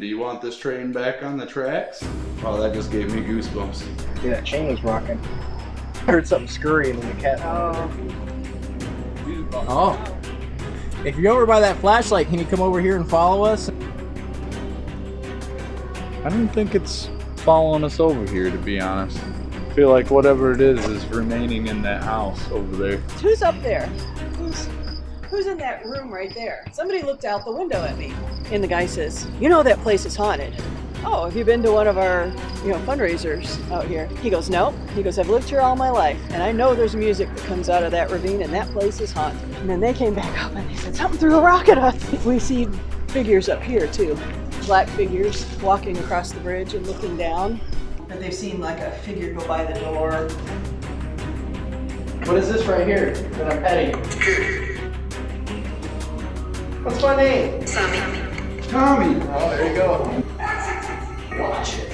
do you want this train back on the tracks? Oh, that just gave me goosebumps. Yeah, that chain was rocking. I heard something scurrying in the cat. Oh. If you're over by that flashlight, can you come over here and follow us? I don't think it's following us over here, to be honest. I feel like whatever it is remaining in that house over there. Who's up there? Who's in that room right there? Somebody looked out the window at me. And the guy says, you know that place is haunted. Oh, have you been to one of our, fundraisers out here? He goes, no. He goes, I've lived here all my life, and I know there's music that comes out of that ravine, and that place is haunted. And then they came back up and they said, something threw a rock at us. We see figures up here too. Black figures walking across the bridge and looking down. And they've seen like a figure go by the door. What is this right here that I'm petting? What's my name? Tommy. Tommy! Oh, there you go. Watch it.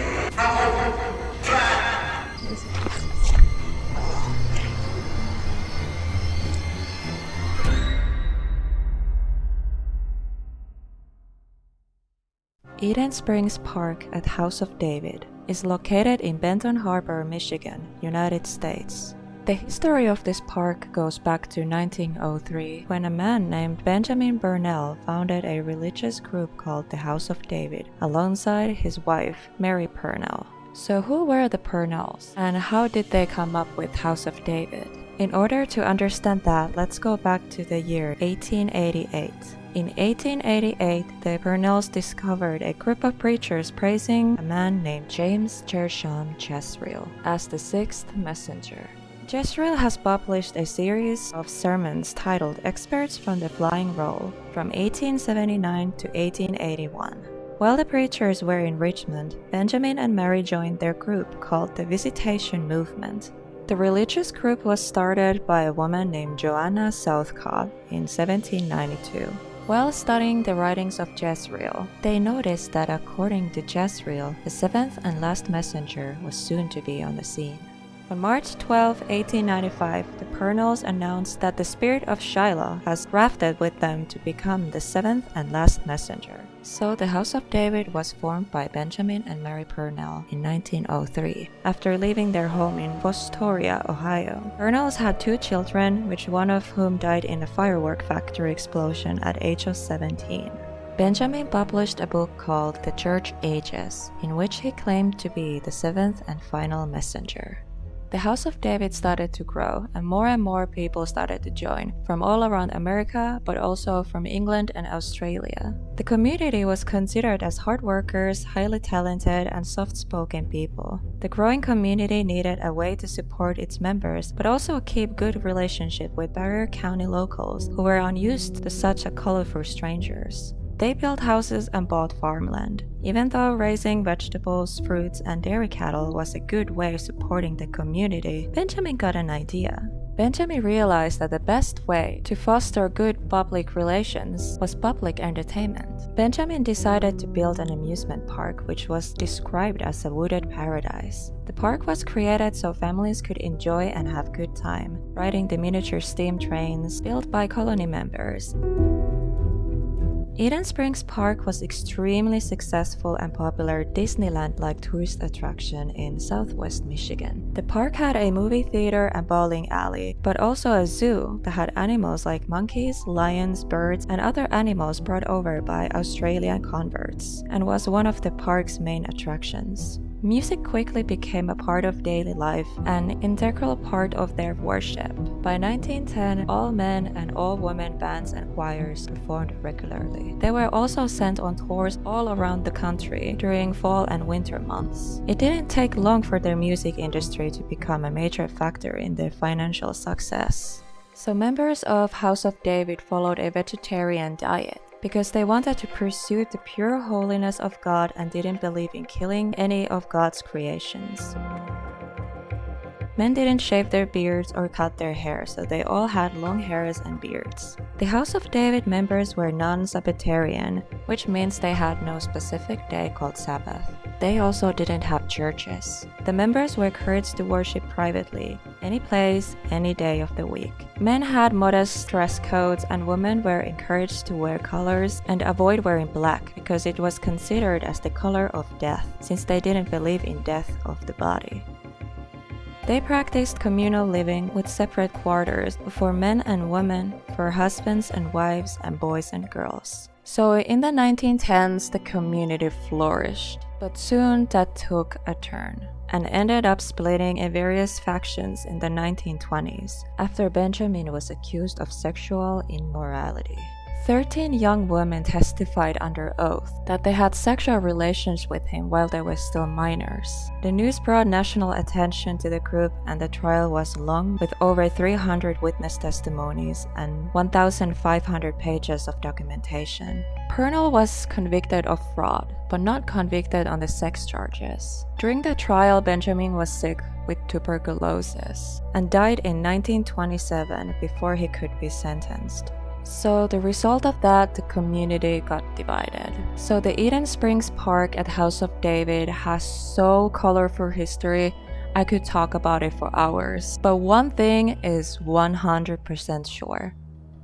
Eden Springs Park at House of David is located in Benton Harbor, Michigan, United States. The history of this park goes back to 1903 when a man named Benjamin Burnell founded a religious group called the House of David alongside his wife, Mary Purnell. So who were the Purnells and how did they come up with House of David? In order to understand that, let's go back to the year 1888. In 1888, the Purnells discovered a group of preachers praising a man named James Gershom Jezreel as the sixth messenger. Jezreel has published a series of sermons titled Excerpts from the Flying Roll from 1879 to 1881. While the preachers were in Richmond, Benjamin and Mary joined their group called the Visitation Movement. The religious group was started by a woman named Joanna Southcott in 1792. While studying the writings of Jezreel, they noticed that according to Jezreel, the seventh and last messenger was soon to be on the scene. On March 12, 1895, the Purnells announced that the spirit of Shiloh has grafted with them to become the seventh and last messenger. So the House of David was formed by Benjamin and Mary Purnell in 1903, after leaving their home in Fostoria, Ohio. Purnells had 2 children, which one of whom died in a firework factory explosion at age of 17. Benjamin published a book called The Church Ages, in which he claimed to be the seventh and final messenger. The House of David started to grow, and more people started to join, from all around America, but also from England and Australia. The community was considered as hard workers, highly talented, and soft-spoken people. The growing community needed a way to support its members, but also keep good relationship with Barrier County locals who were unused to such a colorful strangers. They built houses and bought farmland. Even though raising vegetables, fruits, and dairy cattle was a good way of supporting the community, Benjamin got an idea. Benjamin realized that the best way to foster good public relations was public entertainment. Benjamin decided to build an amusement park, which was described as a wooded paradise. The park was created so families could enjoy and have good time, riding the miniature steam trains built by colony members. Eden Springs Park was extremely successful and popular Disneyland-like tourist attraction in southwest Michigan. The park had a movie theater and bowling alley, but also a zoo that had animals like monkeys, lions, birds, and other animals brought over by Australian converts, and was one of the park's main attractions. Music quickly became a part of daily life, an integral part of their worship. By 1910, all men and all women bands and choirs performed regularly. They were also sent on tours all around the country during fall and winter months. It didn't take long for their music industry to become a major factor in their financial success. So members of House of David followed a vegetarian diet, because they wanted to pursue the pure holiness of God and didn't believe in killing any of God's creations. Men didn't shave their beards or cut their hair, so they all had long hairs and beards. The House of David members were non-Sabbatarian, which means they had no specific day called Sabbath. They also didn't have churches. The members were encouraged to worship privately, any place, any day of the week. Men had modest dress codes and women were encouraged to wear colors and avoid wearing black because it was considered as the color of death, since they didn't believe in death of the body. They practiced communal living with separate quarters for men and women, for husbands and wives and boys and girls. So in the 1910s, the community flourished, but soon that took a turn and ended up splitting in various factions in the 1920s after Benjamin was accused of sexual immorality. 13 young women testified under oath that they had sexual relations with him while they were still minors. The news brought national attention to the group and the trial was long with over 300 witness testimonies and 1,500 pages of documentation. Purnell was convicted of fraud, but not convicted on the sex charges. During the trial, Benjamin was sick with tuberculosis and died in 1927 before he could be sentenced. So the result of that, the community got divided. So the Eden Springs Park at House of David has so colorful history, I could talk about it for hours. But one thing is 100% sure.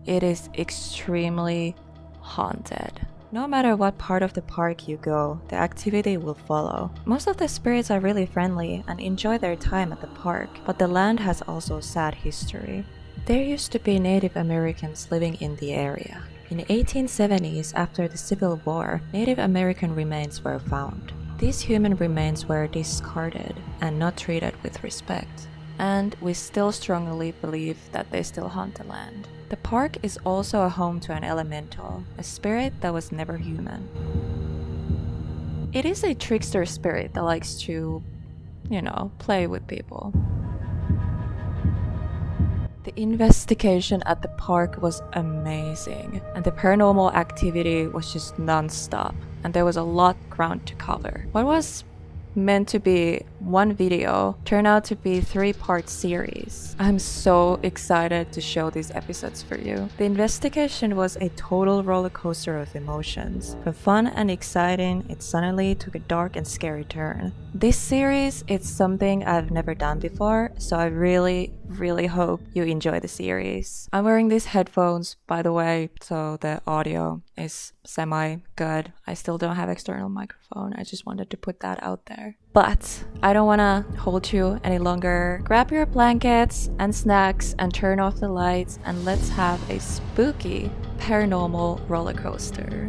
It is extremely haunted. No matter what part of the park you go, the activity will follow. Most of the spirits are really friendly and enjoy their time at the park, but the land has also sad history. There used to be Native Americans living in the area. In the 1870s, after the Civil War, Native American remains were found. These human remains were discarded and not treated with respect. And we still strongly believe that they still haunt the land. The park is also a home to an elemental, a spirit that was never human. It is a trickster spirit that likes to, play with people. The investigation at the park was amazing, and the paranormal activity was just non-stop, and there was a lot of ground to cover. What was meant to be one video turned out to be 3-part series. I'm so excited to show these episodes for you. The investigation was a total roller coaster of emotions. From fun and exciting, it suddenly took a dark and scary turn. This series is something I've never done before, so I really hope you enjoy the series. I'm wearing these headphones, by the way, so the audio is semi-good. I still don't have external microphone. I just wanted to put that out there. But I don't want to hold you any longer. Grab your blankets and snacks and turn off the lights and let's have a spooky paranormal roller coaster.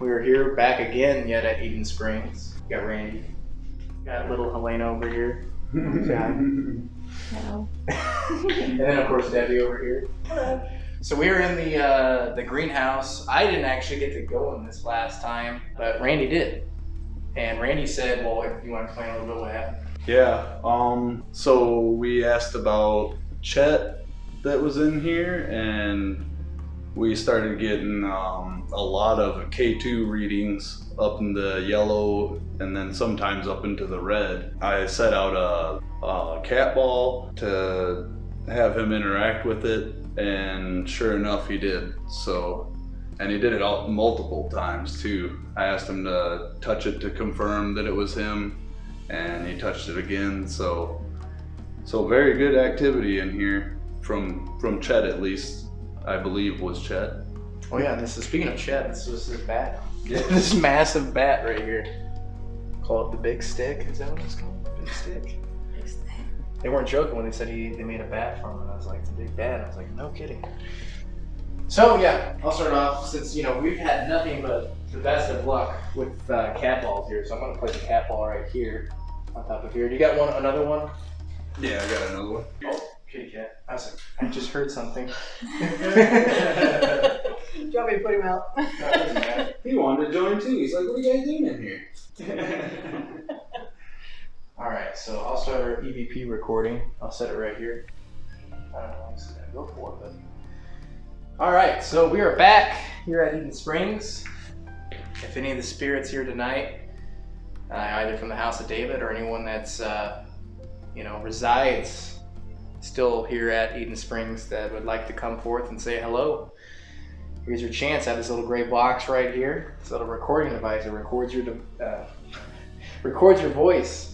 We're here back again yet at Eden Springs. Got Randy. Got little Helena over here. Say hi. Hello. And then of course Debbie over here. Hello. So we were in the greenhouse. I didn't actually get to go in this last time, but Randy did. And Randy said, well, if you want to explain a little bit what happened. Yeah, so we asked about Chet that was in here, and we started getting a lot of K2 readings up in the yellow and then sometimes up into the red. I set out a cat ball to have him interact with it, and sure enough he did. So, and he did it multiple times too. I asked him to touch it to confirm that it was him, and he touched it again. So very good activity in here from Chet, at least. I believe was Chet. Oh yeah, and speaking of Chet, this was his bat. Yeah. This massive bat right here. Call it the Big Stick. Is that what it's called? Big Stick? Big Stick. They weren't joking when they said they made a bat from it. I was like, it's a big bat. I was like, no kidding. So yeah, I'll start off since we've had nothing but the best of luck with cat balls here. So I'm gonna place a cat ball right here on top of here. Do you got another one? Yeah, I got another one. Oh. Kitty cat. I just heard something. Do you want me to put him out? He wanted to join too. He's like, what are you guys doing in here? Alright, so I'll start our EVP recording. I'll set it right here. I don't know how this is going to go for, but... Alright, so we are back here at Eden Springs. If any of the spirits here tonight, either from the House of David or anyone that's, resides still here at Eden Springs that would like to come forth and say hello, here's your chance. I have this little gray box right here. This little recording device that records your voice.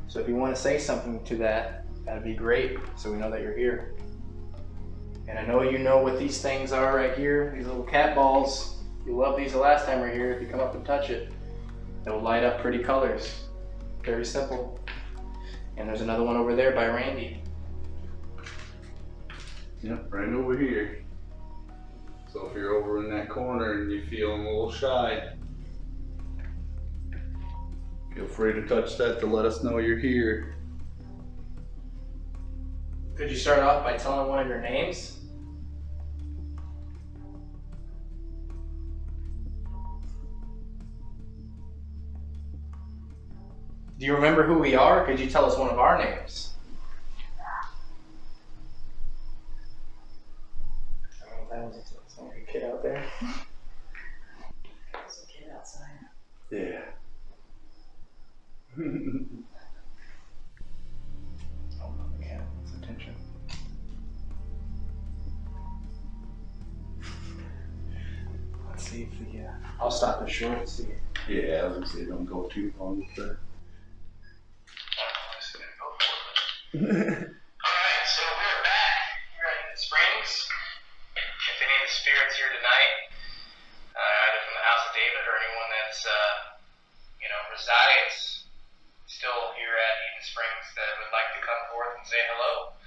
So if you want to say something to that, that'd be great, so we know that you're here. And I know you know what these things are right here, these little cat balls. You loved these the last time we're here. If you come up and touch it, it'll light up pretty colors. Very simple. And there's another one over there by Randy. Yep, right over here. So if you're over in that corner and you're feeling a little shy, feel free to touch that to let us know you're here. Could you start off by telling one of your names? Do you remember who we are? Could you tell us one of our names? I don't know if that was a kid out there. There's a kid outside. Yeah. Oh no, the cat wants attention. Let's see if the I'll stop it short and see. Yeah, I was gonna say don't go too long with that. Alright, so we're back here at Eden Springs. If any of the spirits here tonight, either from the House of David or anyone that's, resides still here at Eden Springs that would like to come forth and say hello,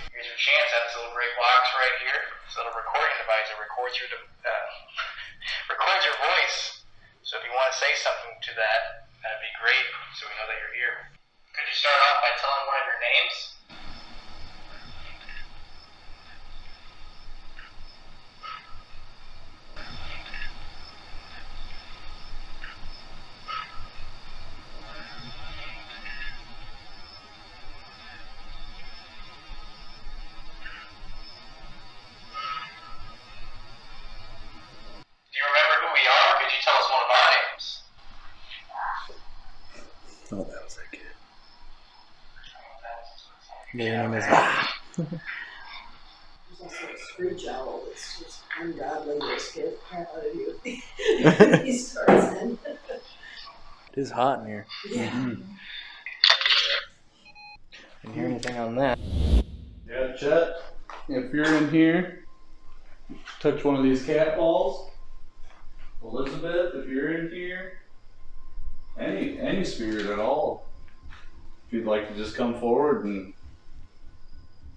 here's your chance. I have this little gray box right here. This little recording device that records your voice. So if you want to say something to that, that'd be great, so we know that you're here. Could you start off by telling one of your names? Do you remember who we are? Could you tell us one of our names? Oh, that was that kid. Yeah, your name is. There's also a screech owl that's just ungodly to scare the crap out of you. He starts in. It is hot in here. Yeah. Didn't hear anything on that. Yeah, Chet, if you're in here, touch one of these cat balls. Elizabeth, if you're in here, any spirit at all, if you'd like to just come forward and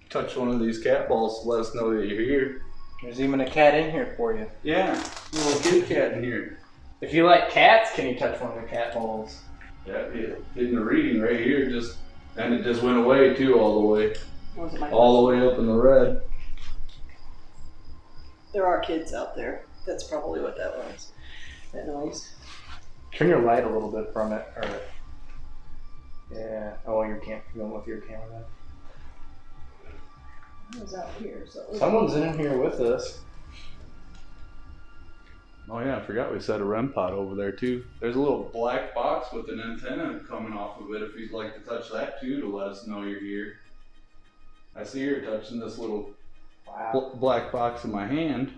touch one of these cat balls to let us know that you're here. There's even a cat in here for you. Yeah, a little kitty cat in here. If you like cats, can you touch one of the cat balls? Yeah, in the reading right here, and it just went away too, all the way up in the red. There are kids out there. That's probably what that was. That noise. Turn your light a little bit from it, or yeah. Oh, you can't go with your camera. I was out here, so. Someone's in here with us. Oh yeah, I forgot we set a REM pod over there too. There's a little black box with an antenna coming off of it if you'd like to touch that too to let us know you're here. I see you're touching this little black box in my hand.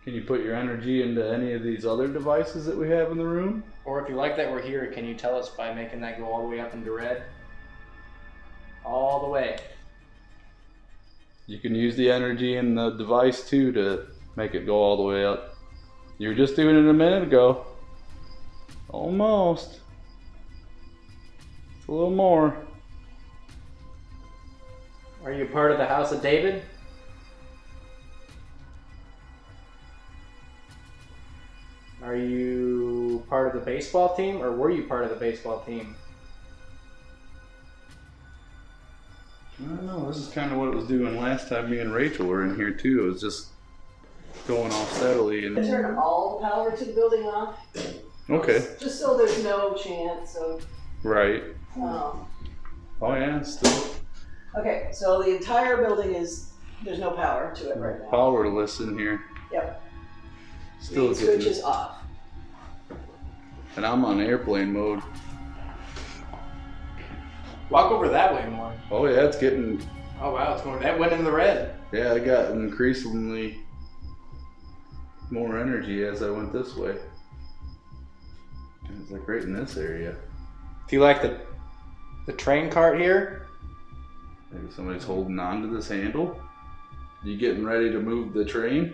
Can you put your energy into any of these other devices that we have in the room? Or if you like that we're here, can you tell us by making that go all the way up into red? All the way. You can use the energy in the device too to make it go all the way up. You were just doing it a minute ago. Almost. It's a little more. Are you part of the House of David? Are you part of the baseball team, or were you part of the baseball team? I don't know, this is kind of what it was doing last time me and Rachel were in here too. It was just going off steadily. And Turn all the power to the building off? Okay. Just so there's no chance of. Right. Um, Oh yeah, still okay, so the entire building there's no power to it right now. powerless in here. Yep. Still Main switch is off. And I'm on airplane mode. Walk over that way more. Oh yeah, it's getting. Oh wow, it's going. That went in the red. Yeah, I got increasingly more energy as I went this way. It's like right in this area. Do you like the train cart here? Maybe somebody's holding on to this handle. You getting ready to move the train?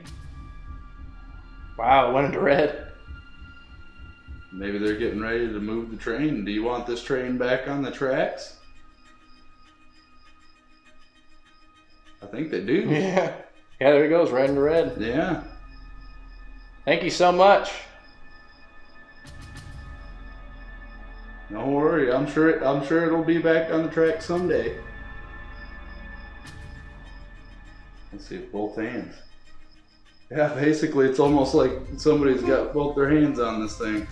Wow, it went into red. Maybe they're getting ready to move the train. Do you want this train back on the tracks? I think they do. Yeah. Yeah, there it goes, right into red. Yeah. Thank you so much. Don't worry, I'm sure it'll be back on the track someday. Let's see, both hands. Yeah, basically it's almost like somebody's got both their hands on this thing.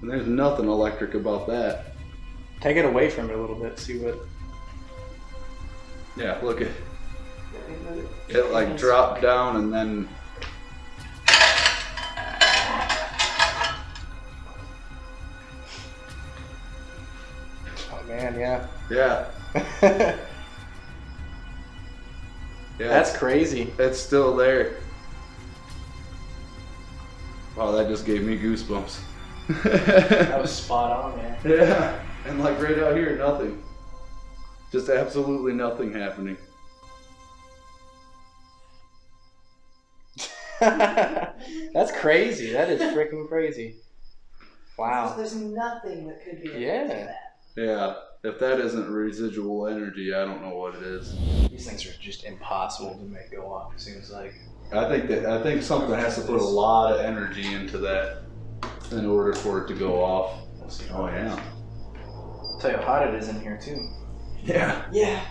And there's nothing electric about that. Take it away from it a little bit, see what. Yeah, look at it like dropped down and then Oh man, yeah. yeah. Yeah, That's crazy. it's still there. Wow, that just gave me goosebumps. That was spot on, man. Yeah, and like right out here, nothing. Just absolutely nothing happening. That's crazy. That is freaking crazy. Wow. There's nothing that could be. Yeah. That. Yeah, if that isn't residual energy, I don't know what it is. These things are just impossible to make go off, it seems like. I think something has to put a lot of energy into that in order for it to go off. We'll see. Oh yeah. I'll tell you how hot it is in here too. Yeah. Yeah.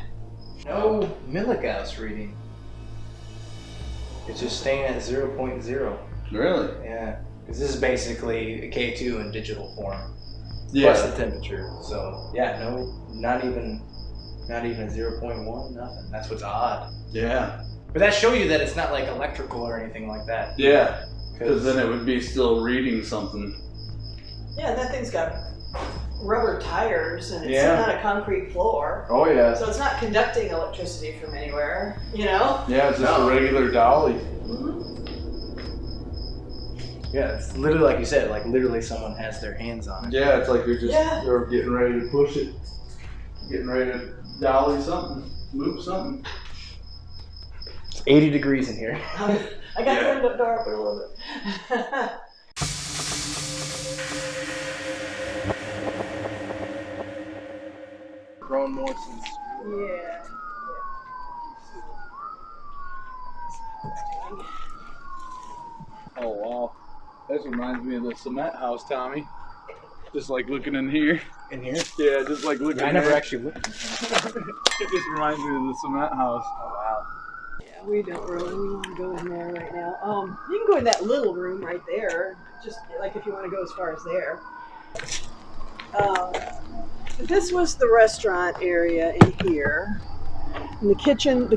No milligauss reading. It's just staying at 0.0. Really? Yeah. Because this is basically a K2 in digital form. Yeah. Plus the temperature. So yeah, no, not even 0.1, nothing. That's what's odd. Yeah. But that shows you that it's not like electrical or anything like that. Yeah. Because then it would be still reading something. Yeah, that thing's got rubber tires and it's Yeah. sitting on a concrete floor. Oh yeah. So it's not conducting electricity from anywhere, you know? Yeah, it's just a regular dolly. Mm-hmm. Yeah, it's literally like you said, like literally someone has their hands on it. Yeah, it's like they're just Yeah. they're getting ready to push it, getting ready to dolly something, move something. It's 80 degrees in here. I got the window door open a little bit. Grown more since. Yeah. Oh wow, this reminds me of the cement house, Tommy. Just like looking in here. In here? Yeah, just like looking. Yeah, I never actually looked. It just reminds me of the cement house. Oh wow. Yeah, we don't really want to go in there right now. You can go in that little room right there. Just like if you want to go as far as there. This was the restaurant area in here. And the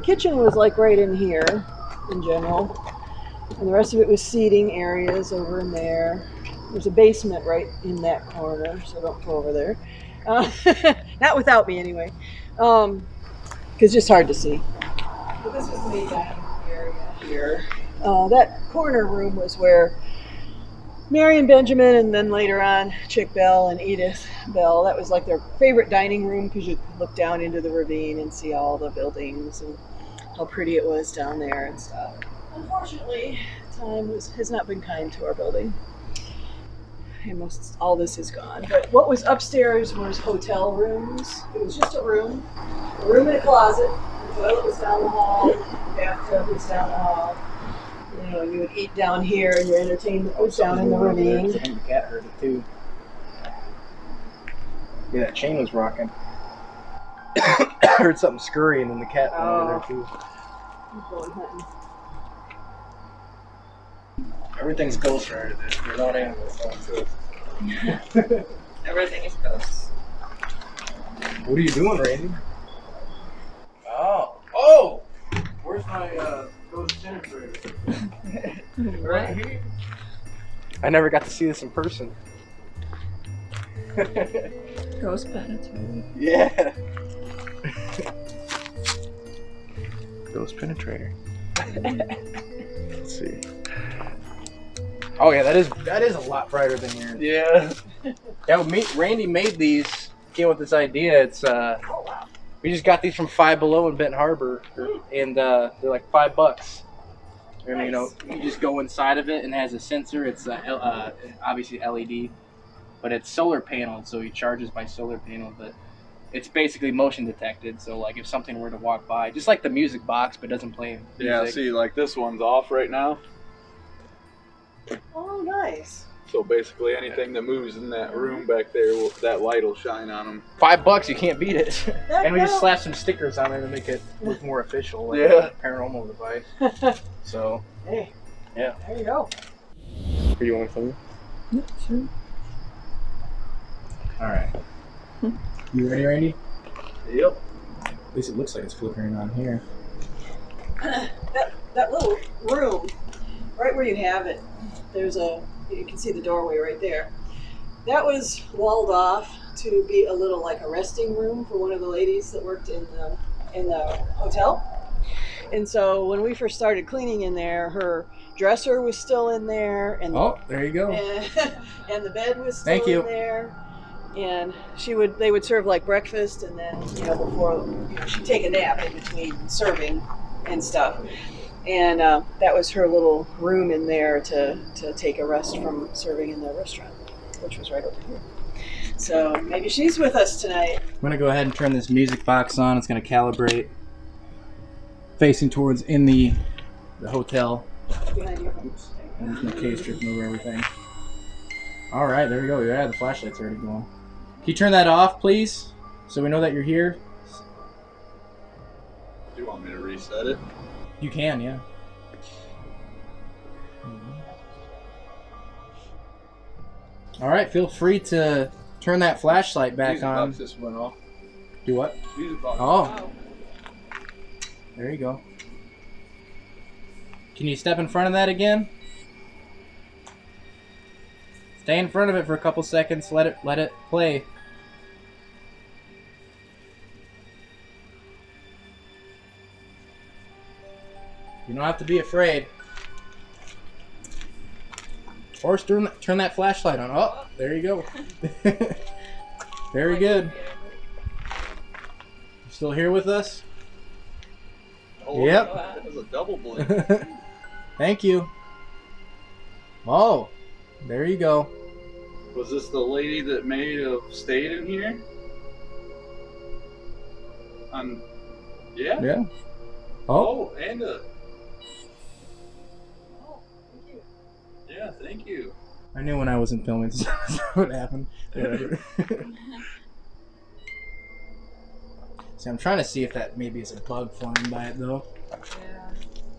kitchen was like right in here in general. And the rest of it was seating areas over in there. There's a basement right in that corner, so don't go over there. Not without me anyway. Because it's just hard to see. But this was the main dining area here. That corner room was where Mary and Benjamin, and then later on Chick Bell and Edith Bell, that was like their favorite dining room because you could look down into the ravine and see all the buildings and how pretty it was down there and stuff. Unfortunately, time has not been kind to our building. And all this is gone. But what was upstairs was hotel rooms. It was just a room and a closet. The toilet was down the hall, the bathtub was down the hall. You know, you would eat down here and your entertainment was down in the ravine. I think the cat heard it too. Yeah, that chain was rocking. I heard something scurrying and the cat went over there too. I'm going hunting. Everything's ghost right. There's not animals. Everything is ghosts. What are you doing, Randy? Oh! Where's my ghost penetrator? Right here. I never got to see this in person. Ghost penetrator. Yeah. Ghost penetrator. Let's see. Oh yeah, that is a lot brighter than yours. Yeah. Yeah, Randy made these. Came with this idea. It's we just got these from Five Below in Benton Harbor, and they're like $5. And Nice. you know, you just go inside of it and it has a sensor. It's obviously LED, but it's solar paneled, so he charges by solar panel. But it's basically motion detected. So like if something were to walk by, just like the music box, but doesn't play music. Yeah, see, like this one's off right now. Oh, nice. So basically anything that moves in that room back there, that light will shine on them. $5, you can't beat it. That And we just now- slapped some stickers on there to make it look more official, like Yeah. a paranormal device. So, Hey. Yeah. There you go. do you want to film? Yeah, sure. All right. You ready, Randy? Yep. At least it looks like it's flickering on here. That little room, right where you have it, you can see the doorway right there. That was walled off to be a little like a resting room for one of the ladies that worked in the hotel. And so when we first started cleaning in there, her dresser was still in there, and Oh, there you go. and the bed was still Thank you. in there. And they would serve like breakfast, and then before she'd take a nap in between serving and stuff. And that was her little room in there to take a rest from serving in the restaurant, which was right over here. So maybe she's with us tonight. I'm going to go ahead and turn this music box on. It's going to calibrate facing towards in the hotel. Behind you. Oops. And there's my case dripping over everything. All right, there we go. Yeah, the flashlight's already going. Can you turn that off, please? So we know that you're here? Do you want me to reset it? You can, yeah. All right, feel free to turn that flashlight back Music on. box just went off. Do what? Music box. Oh, there you go. Can you step in front of that again? Stay in front of it for a couple seconds. Let it play. You don't have to be afraid. Or turn that flashlight on. Oh, there you go. Very good. You still here with us? Oh, Yep. That was a double blink. Thank you. Oh, there you go. Was this the lady that may have stayed in here? Yeah? Yeah. Oh, Oh, and a... Yeah, thank you. I knew when I wasn't filming this would happen. Whatever. See, I'm trying to see if that maybe is a bug flying by it though.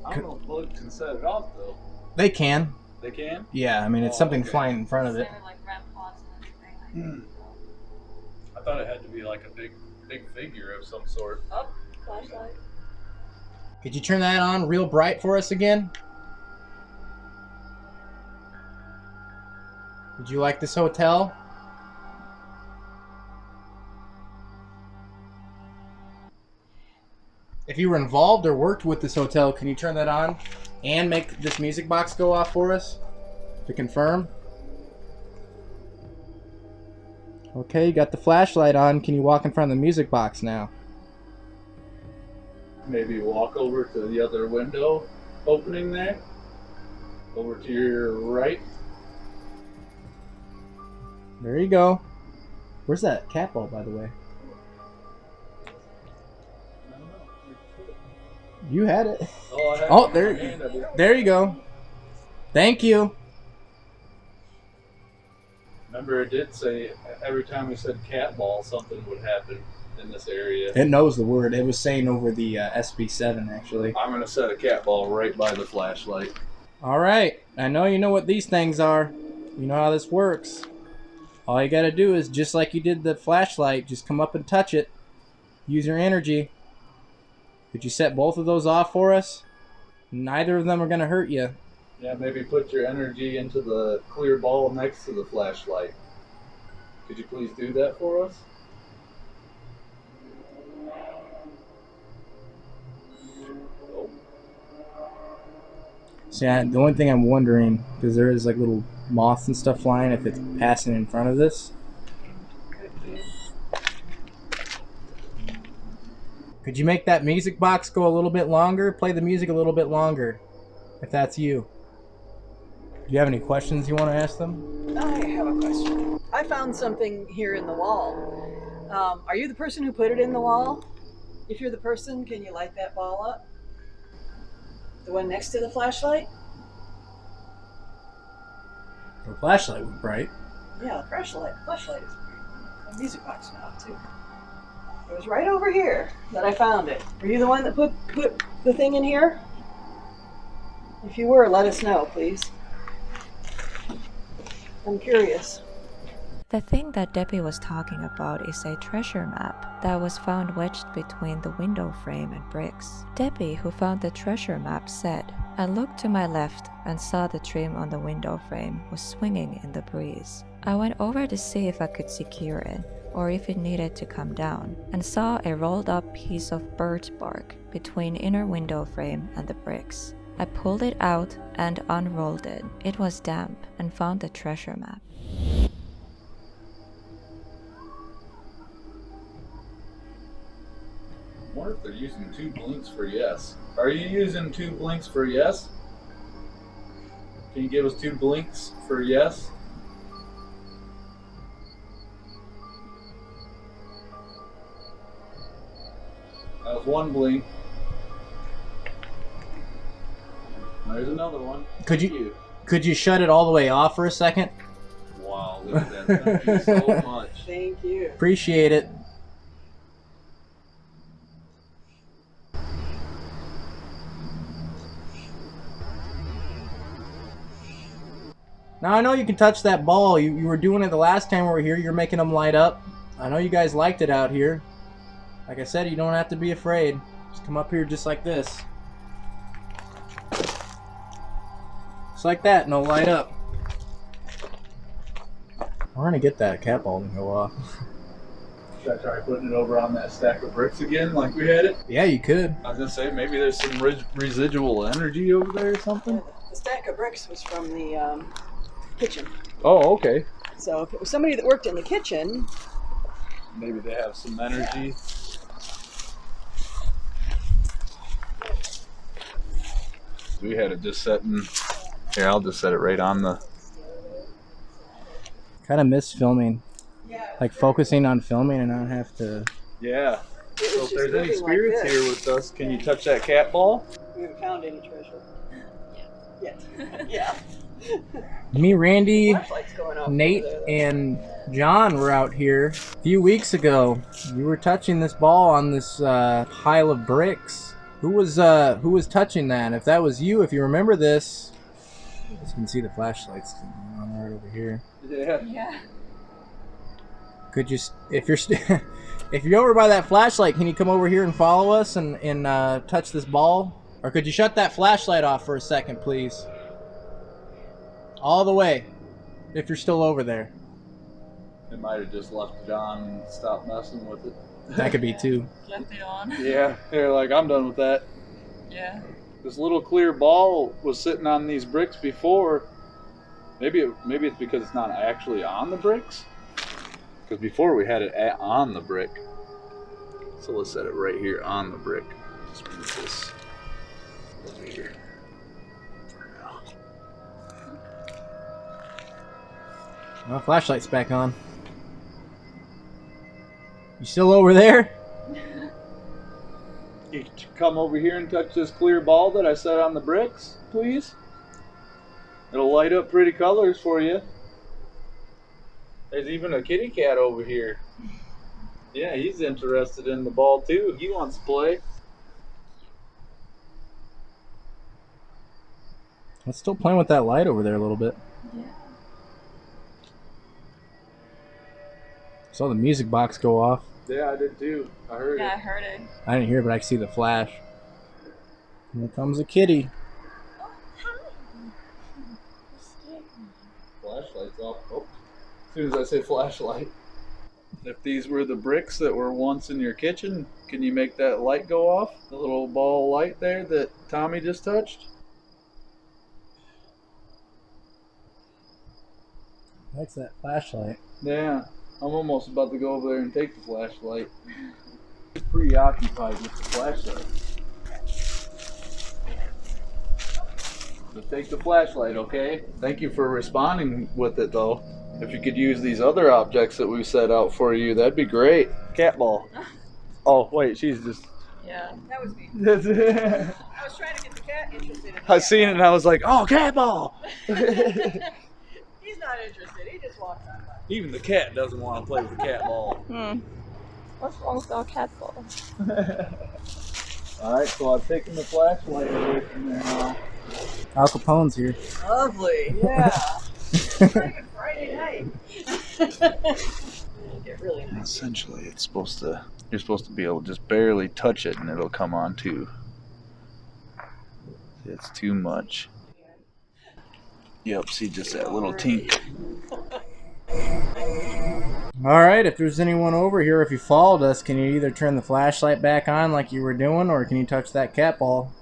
I don't know if bugs can set it off though. They can. They can? Yeah, I mean it's Oh, something okay. flying in front of it. I thought it had to be like a big figure of some sort. Oh, flashlight. Could you turn that on real bright for us again? Would you like this hotel? If you were involved or worked with this hotel, can you turn that on and make this music box go off for us to confirm? Okay, you got the flashlight on. Can you walk in front of the music box now? Maybe walk over to the other window opening there. Over to your right. There you go. Where's that cat ball, by the way? You had it. Oh, I have Oh, it in there- my hand, I do. There you go. Thank you. Remember, it did say every time we said cat ball, something would happen in this area. It knows the word. It was saying over the SB7, actually. I'm gonna set a cat ball right by the flashlight. All right, I know you know what these things are. You know how this works. All you gotta do is, just like you did the flashlight, just come up and touch it. Use your energy. Could you set both of those off for us? Neither of them are gonna hurt you. Yeah, maybe put your energy into the clear ball next to the flashlight. Could you please do that for us? Oh. See, the only thing I'm wondering, because there is like little moths and stuff flying, if it's passing in front of this. Could you make that music box go a little bit longer? Play the music a little bit longer, if that's you. Do you have any questions you want to ask them? I have a question. I found something here in the wall. Are you the person who put it in the wall? If you're the person, can you light that ball up? The one next to the flashlight? The flashlight was bright. Yeah, the flashlight is bright. The music box now, too. It was right over here that I found it. Were you the one that put the thing in here? If you were, let us know, please. I'm curious. The thing that Debbie was talking about is a treasure map that was found wedged between the window frame and bricks. Debbie, who found the treasure map, said, "I looked to my left and saw the trim on the window frame was swinging in the breeze. I went over to see if I could secure it, or if it needed to come down, and saw a rolled up piece of birch bark between inner window frame and the bricks. I pulled it out and unrolled it. It was damp, and found the treasure map." I wonder if they're using 2 blinks for yes. Are you using 2 blinks for yes? Can you give us 2 blinks for yes? That was 1 blink. There's another one. Could you shut it all the way off for a second? Wow, look at that. Thank you so much. Thank you. Appreciate it. Now I know you can touch that ball. You were doing it the last time we were here. You're making them light up. I know you guys liked it out here. Like I said, you don't have to be afraid. Just come up here just like this. Just like that, and it'll light up. We're gonna get that cat ball to go off. Should I try putting it over on that stack of bricks again like we had it? Yeah, you could. I was going to say, maybe there's some residual energy over there or something. The stack of bricks was from the kitchen. Oh, okay. So if it was somebody that worked in the kitchen, Maybe they have some energy. We had it just setting. Here, I'll just set it right on the. Kind of miss filming. Like focusing on filming and not have to. Yeah. it So was if just there's any looking like spirits this. here with us, can you touch that cat ball? We haven't found any treasure. Yet. Yeah. Me, Randy, Flashlight's going off Nate, over there, and John were out here a few weeks ago. You were touching this ball on this pile of bricks. Who was touching that? If that was you, if you remember this, you can see the flashlights on right over here. Yeah. Could you, if you're if you're over by that flashlight, can you come over here and follow us and touch this ball? Or could you shut that flashlight off for a second, please? All the way, if you're still over there. It might have just left John and stopped messing with it. That could be too. Left it on. Yeah, they're like, I'm done with that. Yeah. This little clear ball was sitting on these bricks before. Maybe it's because it's not actually on the bricks. Because before we had it on the brick. So let's set it right here on the brick. Just move this over here for now. Well, flashlight's back on. You still over there? You come over here and touch this clear ball that I set on the bricks, please. It'll light up pretty colors for you. There's even a kitty cat over here. Yeah, he's interested in the ball too. He wants to play. It's still playing with that light over there a little bit. Yeah. Saw the music box go off. Yeah, I did too. I heard Yeah, I heard it. I didn't hear it, but I could see the flash. Here comes a kitty. Flashlight's off. Oh. As soon as I say flashlight. If these were the bricks that were once in your kitchen, can you make that light go off? The little ball light there that Tommy just touched? That's that flashlight. Yeah. I'm almost about to go over there and take the flashlight. He's preoccupied with the flashlight. Just take the flashlight, okay? Thank you for responding with it, though. If you could use these other objects that we set out for you, that'd be great. Cat ball. Oh, wait, she's just... Yeah, that was me. I I was trying to get the cat interested in the seen it and I was like, oh, cat ball! He's not interested. He just walks on by. Even the cat doesn't want to play with the cat ball. What's wrong with our cat ball? Alright, so I've taken the flashlight away from there now. Al Capone's here. Lovely, yeah. Friday night. Get really nice. Essentially, you're supposed to be able to just barely touch it and it'll come on too. It's too much. Yep, see just that little tink. Alright, if there's anyone over here, if you followed us, can you either turn the flashlight back on like you were doing, or can you touch that cat ball?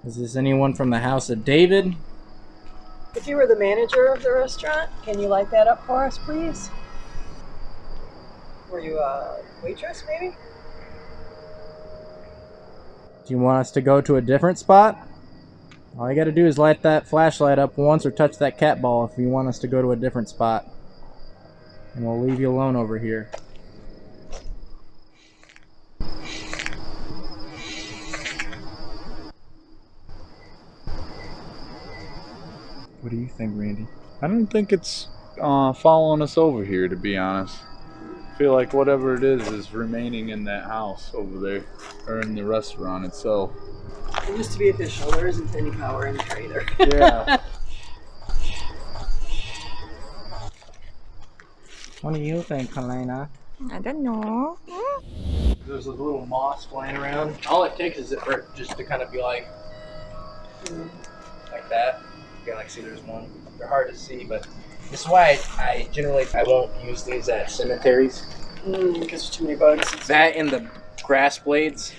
Is this anyone from the house of David? If you were the manager of the restaurant, can you light that up for us, please? Were you a waitress, maybe? Do you want us to go to a different spot? All you gotta do is light that flashlight up once or touch that cat ball if you want us to go to a different spot. And we'll leave you alone over here. What do you think, Randy? I don't think it's following us over here, to be honest. I feel like whatever it is remaining in that house over there, or in the restaurant itself. It used to be official. There isn't any power in there either. Yeah. What do you think, Helena? I don't know. There's a little moss flying around. All it takes is for it just to kind of be like that. You can like see there's one. They're hard to see, but this is why I generally won't use these at cemeteries. Because there's too many bugs. That and the grass blades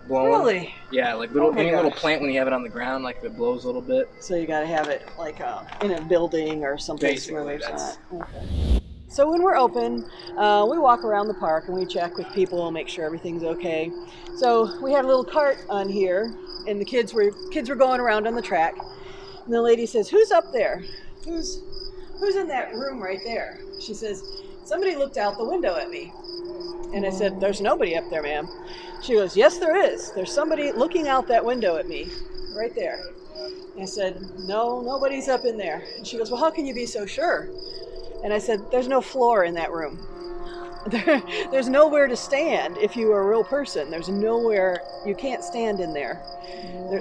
blowing. Really? Yeah, like Oh my any little gosh. plant when you have it on the ground, like if it blows a little bit. So you got to have it like in a building or someplace where Basically, there's not. Okay. So when we're open, we walk around the park and we check with people and make sure everything's okay. So we had a little cart on here, and the kids were going around on the track. And the lady says, "Who's up there? Who's in that room right there?" She says, "Somebody looked out the window at me." And I said, "There's nobody up there, ma'am." She goes, "Yes, there is. There's somebody looking out that window at me, right there." And I said, "No, nobody's up in there." And she goes, "Well, how can you be so sure?" And I said, "There's no floor in that room. There's nowhere to stand if you were a real person. There's nowhere, you can't stand in there.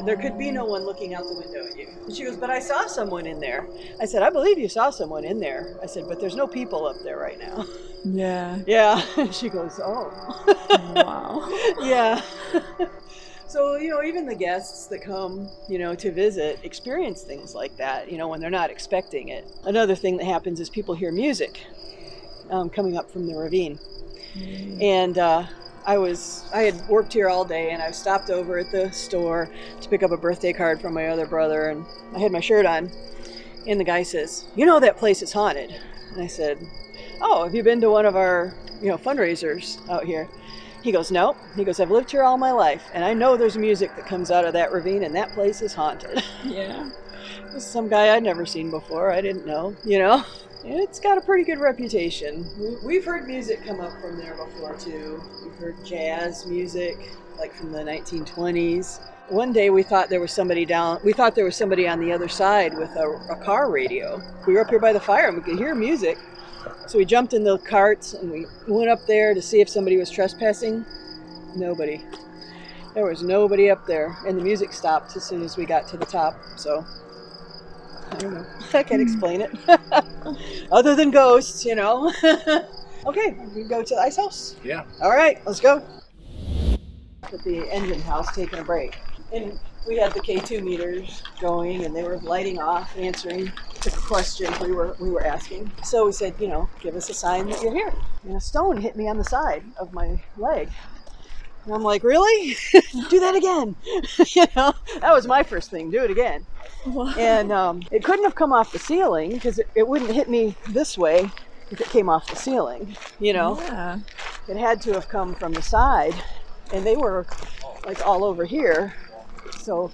There could be no one looking out the window at you." And she goes, "But I saw someone in there." I said, "I believe you saw someone in there." I said, "But there's no people up there right now." Yeah. Yeah. She goes, "Oh." Wow. Yeah. So, even the guests that come, to visit experience things like that, when they're not expecting it. Another thing that happens is people hear music coming up from the ravine. And I had worked here all day, and I stopped over at the store to pick up a birthday card from my other brother, and I had my shirt on. And the guy says, "That place is haunted." And I said, "Oh, have you been to one of our, fundraisers out here?" He goes, "No." He goes, "I've lived here all my life, and I know there's music that comes out of that ravine, and that place is haunted." Yeah. This is some guy I'd never seen before. I didn't know, It's got a pretty good reputation. We've heard music come up from there before, too. We've heard jazz music, like from the 1920s. One day we thought there was somebody on the other side with a car radio. We were up here by the fire, and we could hear music. So we jumped in the carts and we went up there to see if somebody was trespassing. Nobody. There was nobody up there, and the music stopped as soon as we got to the top, so I don't know. I can't explain it. Other than ghosts, you know. Okay, we can go to the ice house? Yeah. All right, let's go. At the engine house, taking a break. And we had the K2 meters going, and they were lighting off, answering the questions we were asking. So we said, you know, give us a sign that you're here. And a stone hit me on the side of my leg. And I'm like, really? Do that again. You know, that was my first thing. Do it again. Wow. And it couldn't have come off the ceiling because it wouldn't hit me this way if it came off the ceiling. You know, Yeah. It had to have come from the side, and they were like all over here. So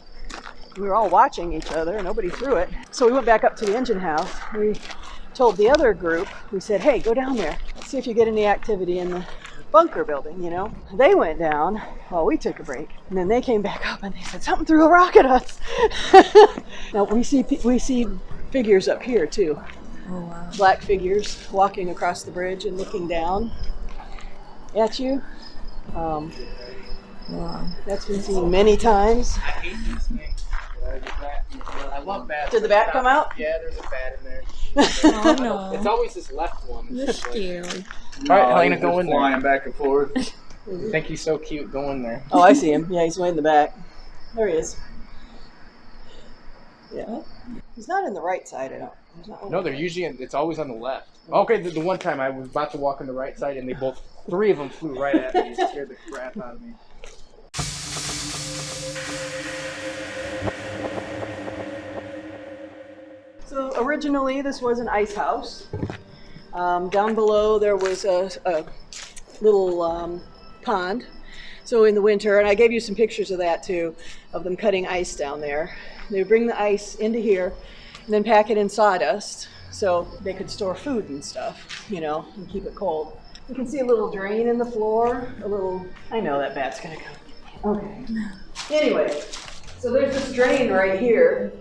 we were all watching each other. Nobody threw it. So we went back up to the engine house. We told the other group. We said, hey, go down there. See if you get any activity in the bunker building, you know. They went down while we took a break, and then they came back up and they said something threw a rock at us. Now we see figures up here too. Oh, wow. Black figures walking across the bridge and looking down at you. Wow. That's been seen many times. I hate these things. I love bats. Did the bat come out? Yeah, there's a bat in there. Oh no. It's always this left one. You're scary. All right, Helena, go in there. Flying back and forth. I think he's so cute. Go in there. Oh, I see him. Yeah, he's way in the back. There he is. Yeah. He's not in the right side, I don't. There's not one. No, they're usually. It's always on the left. Okay, the one time I was about to walk on the right side, and they both, 3 of them flew right at me and scared the crap out of me. So originally this was an ice house. Down below there was a little pond. So in the winter, and I gave you some pictures of that too, of them cutting ice down there. They would bring the ice into here and then pack it in sawdust so they could store food and stuff, you know, and keep it cold. You can see a little drain in the floor, I know that bat's gonna come. Okay. Anyway, so there's this drain right here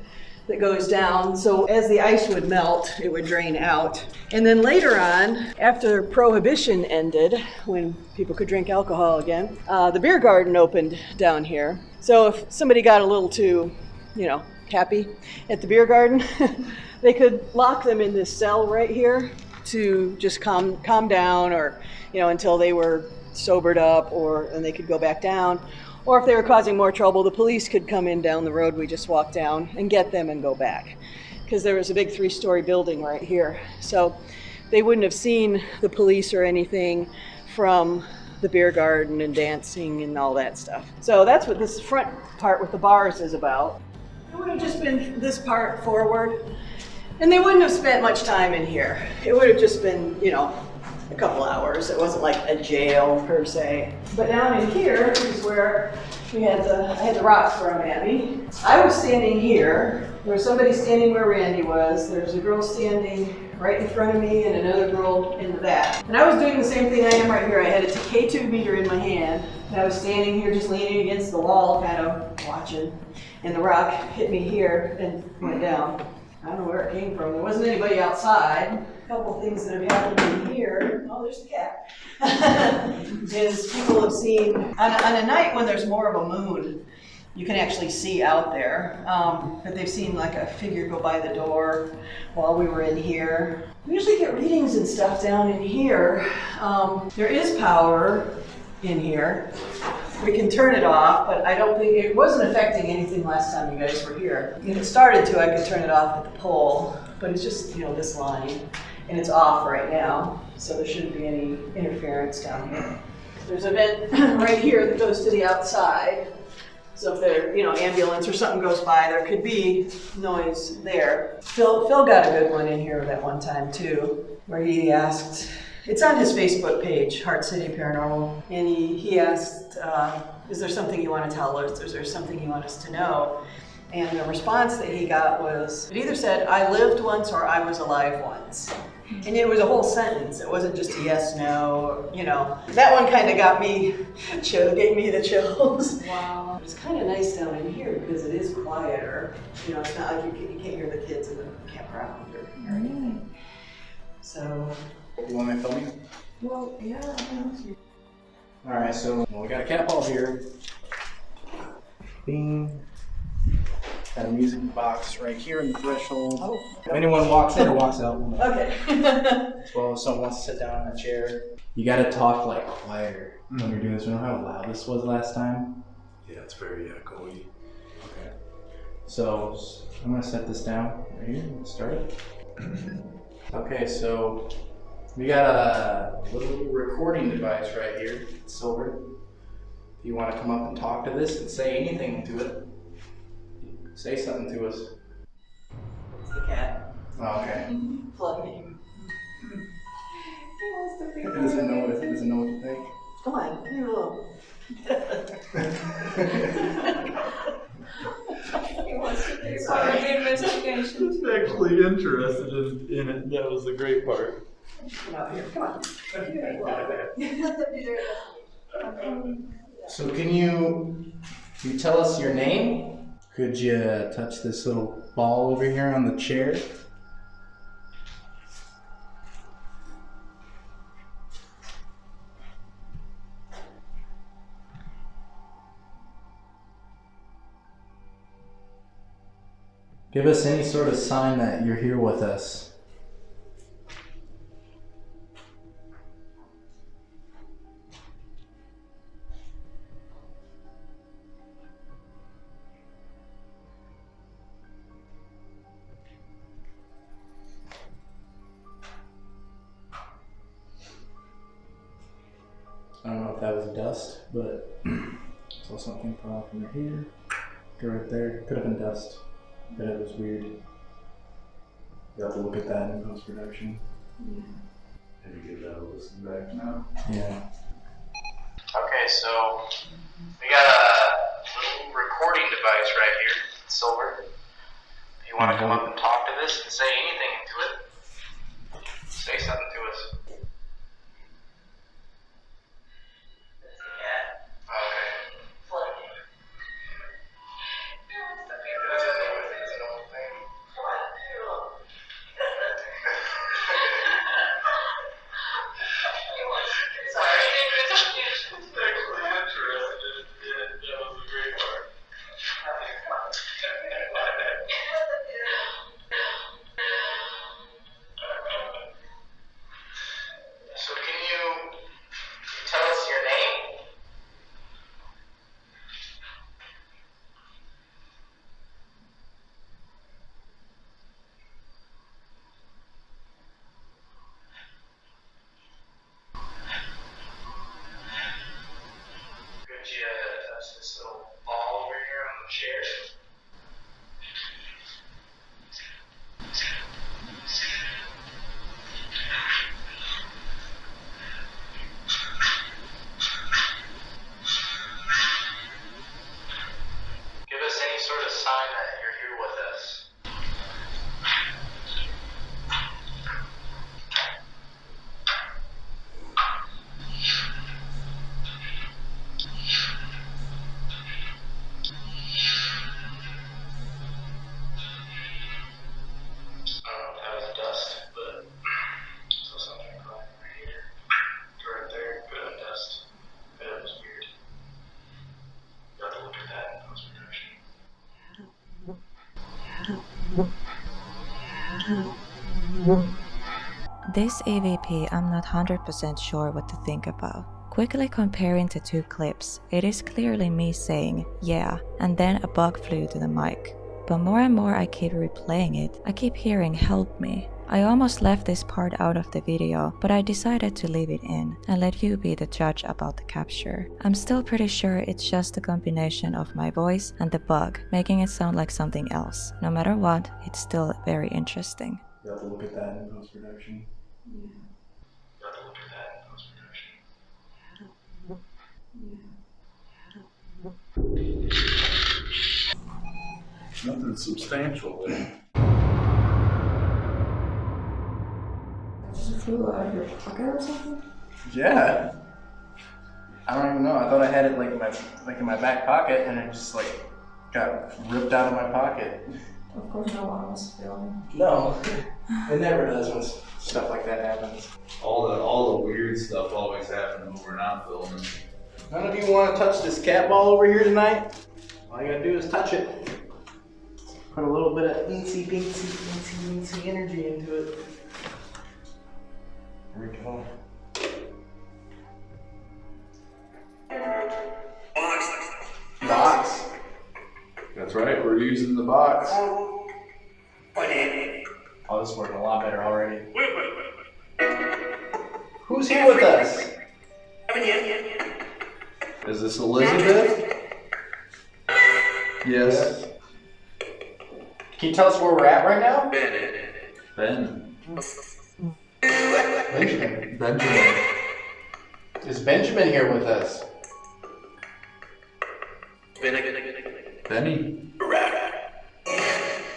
that goes down. So as the ice would melt, it would drain out. And then later on, after Prohibition ended, when people could drink alcohol again, the beer garden opened down here. So if somebody got a little too, you know, happy at the beer garden, they could lock them in this cell right here to just calm down, or, you know, until they were sobered up, and they could go back down. Or if they were causing more trouble, the police could come in down the road we just walked down and get them and go back. Because there was a big 3-story building right here. So they wouldn't have seen the police or anything from the beer garden and dancing and all that stuff. So that's what this front part with the bars is about. It would have just been this part forward, and they wouldn't have spent much time in here. It would have just been, you know, a couple hours. It wasn't like a jail per se. But down in here is where I had the rocks thrown at me. I was standing here. There was somebody standing where Randy was. There was a girl standing right in front of me and another girl in the back. And I was doing the same thing I am right here. I had a K2 meter in my hand, and I was standing here just leaning against the wall, kind of watching. And the rock hit me here and went down. I don't know where it came from. There wasn't anybody outside. A couple things that have happened in here. Oh, there's the cat. Is people have seen, on a night when there's more of a moon, you can actually see out there. But they've seen like a figure go by the door while we were in here. We usually get readings and stuff down in here. There is power in here. We can turn it off, but I don't think, it wasn't affecting anything last time you guys were here. If it started to, I could turn it off at the pole, but it's just, you know, this line, and it's off right now, so there shouldn't be any interference down here. There's a vent right here that goes to the outside, so if there, you know, ambulance or something goes by, there could be noise there. Phil got a good one in here that one time too, where he asked, it's on his Facebook page, Heart City Paranormal, and he asked, is there something you want to tell us? Is there something you want us to know? And the response that he got was, it either said, I lived once or I was alive once. And it was a whole sentence. It wasn't just a yes, no, you know. That one kind of got me, gave me the chills. Wow. It's kind of nice down in here because it is quieter. You know, it's not like you can't hear the kids in the campground or anything. So. You want me to film you? Well, yeah. Alright, so we got a cat ball here. Bing. Got a music box right here in the threshold. Oh. If anyone walks in or walks out, we'll know. Okay. As well as someone wants to sit down in a chair. You gotta talk like quieter when you're doing this. Remember how loud this was last time? Yeah, it's very echoey. Okay. So I'm gonna set this down right here and start it. Okay, so we got a little recording device right here, silver. If you want to come up and talk to this and say anything to it, say something to us. It's the cat. Oh, okay. Plugging. He wants to be. It doesn't know what to think. Come on, leave it alone. He wants to be part of the investigation. He's actually interested in it. That was the great part. Come out here, come on. Let them do their investigation. So can you tell us your name? Could you touch this little ball over here on the chair? Give us any sort of sign that you're here with us. I don't know if that was dust, but I saw something fall off from here. Go right there. Could have been dust, but it was weird. You have to look at that in post-production. Yeah. Maybe give that a listen back now. Yeah. Okay, so we got a little recording device right here, silver. If you want to come up and talk to this and say anything into it, say something to us. Touch this little ball over here on the chair. Give us any sort of sign that you're here with us. This EVP I'm not 100% sure what to think about. Quickly comparing the two clips, it is clearly me saying yeah, and then a bug flew to the mic. But more and more I keep replaying it, I keep hearing help me. I almost left this part out of the video, but I decided to leave it in and let you be the judge about the capture. I'm still pretty sure it's just a combination of my voice and the bug, making it sound like something else. No matter what, it's still very interesting. You have to look at that in post-production. Yeah. You have to look at that in post-production. Nothing substantial there. Just flew out of your pocket or something? Yeah. I don't even know. I thought I had it like in my back pocket, and it just like got ripped out of my pocket. Of course, no one was filming. No, it never does when stuff like that happens. All the weird stuff always happens when we're not filming. None of you want to touch this cat ball over here tonight? I All you gotta do is touch it. Put a little bit of teensy energy into it. There we go. Box. That's right, we're using the box. Oh, this is working a lot better already. Who's here with us? Is this Elizabeth? Yes. Can you tell us where we're at right now? Ben. Benjamin. Benjamin. Is Benjamin here with us? Benny.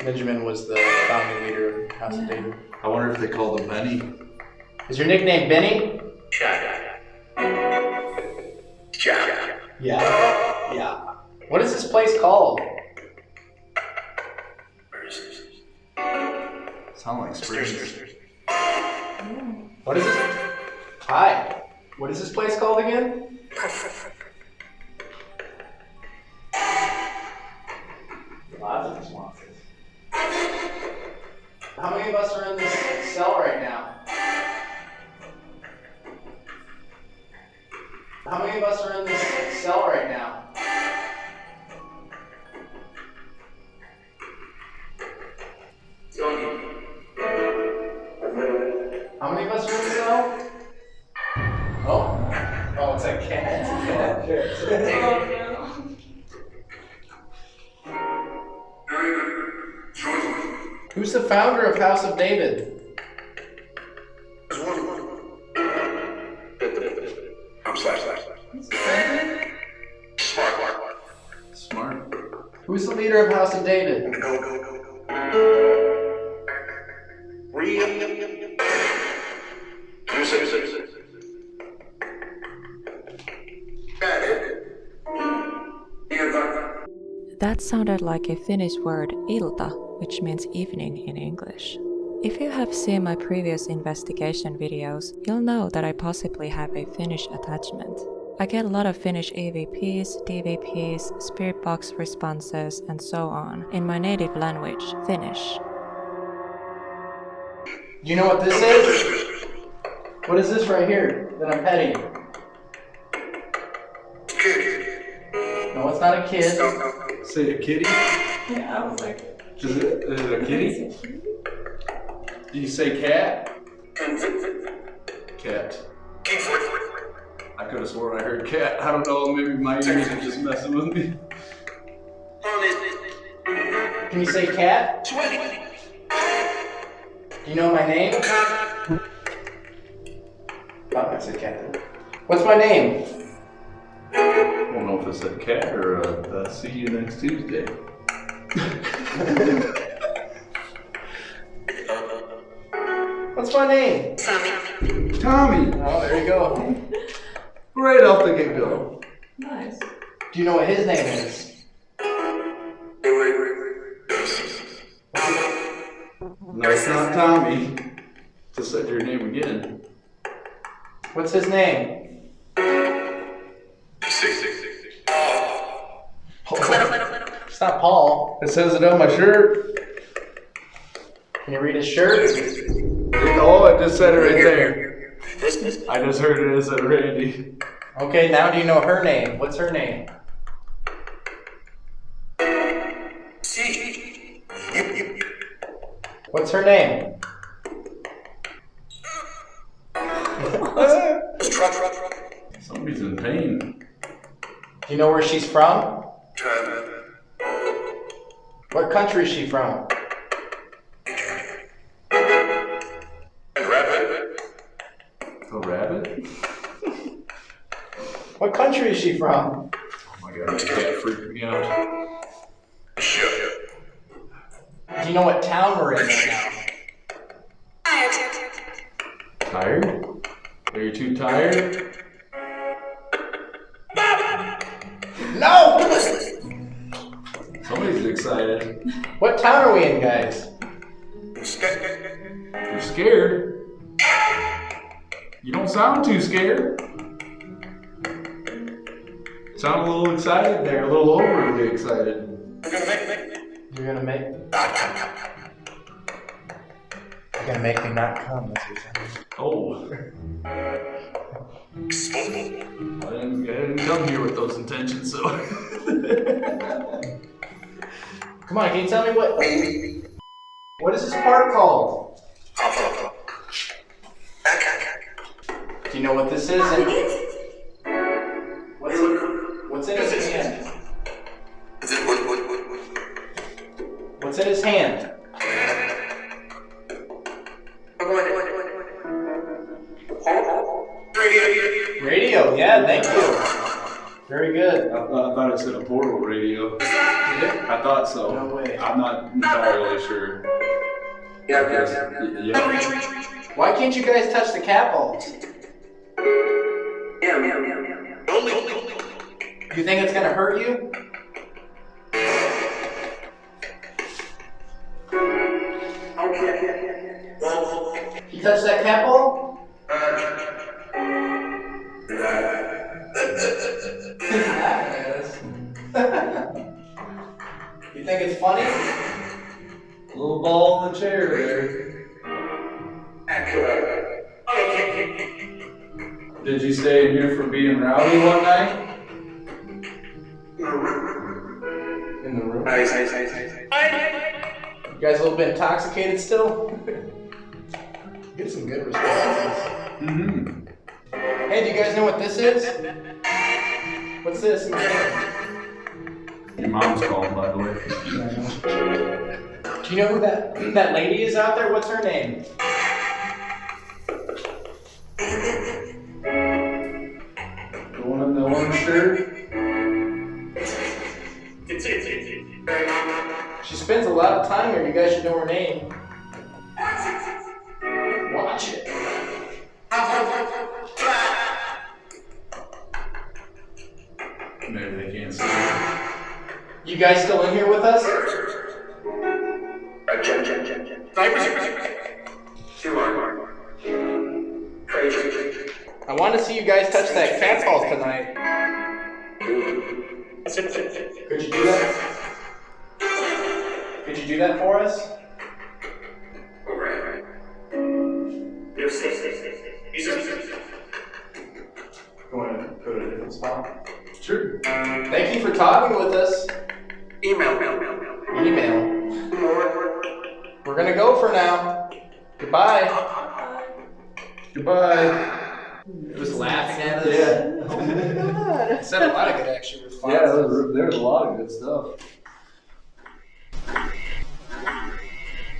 Benjamin was the founding leader of House of David. I wonder if they called him Benny. Is your nickname Benny? Yeah. What is this place called? Sound like Springs. What is this? Hi. What is this place called again? Lots of responses. How many of us are in this cell right now? How many of us are in this cell right now? How many of us are in the cell? Oh, it's a cat. Who's the founder of House of David? Smart. Who's the leader of House of David? That sounded like a Finnish word ilta, which means evening in English. If you have seen my previous investigation videos, you'll know that I possibly have a Finnish attachment. I get a lot of Finnish EVPs, DVPs, spirit box responses, and so on in my native language, Finnish. Do you know what this is? What is this right here that I'm petting? No, it's not a kid. Say a kitty? Yeah, I was like, Is it a kitty? Do you say cat? Cat. I could have sworn I heard cat. I don't know, maybe my ears are just messing with me. Can you say cat? Do you know my name? Oh, I said cat. What's my name? I don't know if it's a cat or a see you next Tuesday. What's my name? Tommy! Oh, there you go. Right off the get-go. nice. Do you know what his name is? No, it's not Tommy. Just said your name again. What's his name? It's not Paul. It says it on my shirt. Can you read his shirt? Oh, it just said it right there. I just heard it as a Randy. Okay, now do you know her name? What's her name? What's her name? Somebody's in pain. Do you know where she's from? What country is she from? A rabbit? What country is she from? Oh my god, this cat freaked me out. Do you know what town we're in right now? Tired? Are you too tired? No! Somebody's excited. What town are we in, guys? You're scared? You don't sound too scared. Sound a little excited there, a little overly excited. You're gonna make me not come. That's what you're saying. Oh. I didn't come here with those intentions, so. Come on, can you tell me what is this park called? Do you know what this is? What's in his hand? What's in his hand? Radio, yeah, thank you. Very good. I thought it said a portal radio. Did it? I thought so. No way. I'm not entirely sure. Yeah. Why can't you guys touch the cat balls? You think it's gonna hurt you? You touch that cat ball? You think it's funny? Little ball in the chair there. Did you stay in here for being rowdy one night? In the room. You guys a little bit intoxicated still? Get some good responses. Mm-hmm. Hey, do you guys know what this is? What's this? Your mom's calling, by the way. Do you know who that lady is out there? What's her name? The one in the orange shirt? She spends a lot of time here. You guys should know her name. Watch it. Maybe they can't see it. You guys still in here with us? I want to see you guys touch that cat ball tonight. Could you do that? Could you do that for us? You want to go to a different spot? Sure. Thank you for talking with us. Email. We're gonna go for now. Goodbye. Goodbye. It was laughing at us. Yeah. Oh my god. Said a lot of good action responses. Yeah, there was a lot of good stuff.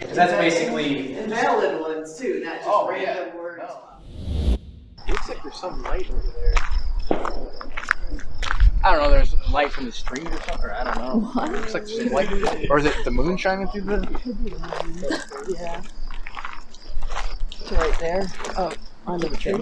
That's basically Invalid ones too, not just random words. No. Looks like there's some light over there. I don't know, there's light from the street or something, or I don't know. What? Looks like there's light, or is it the moon shining through the... Yeah. It's right there. Oh, onto the tree.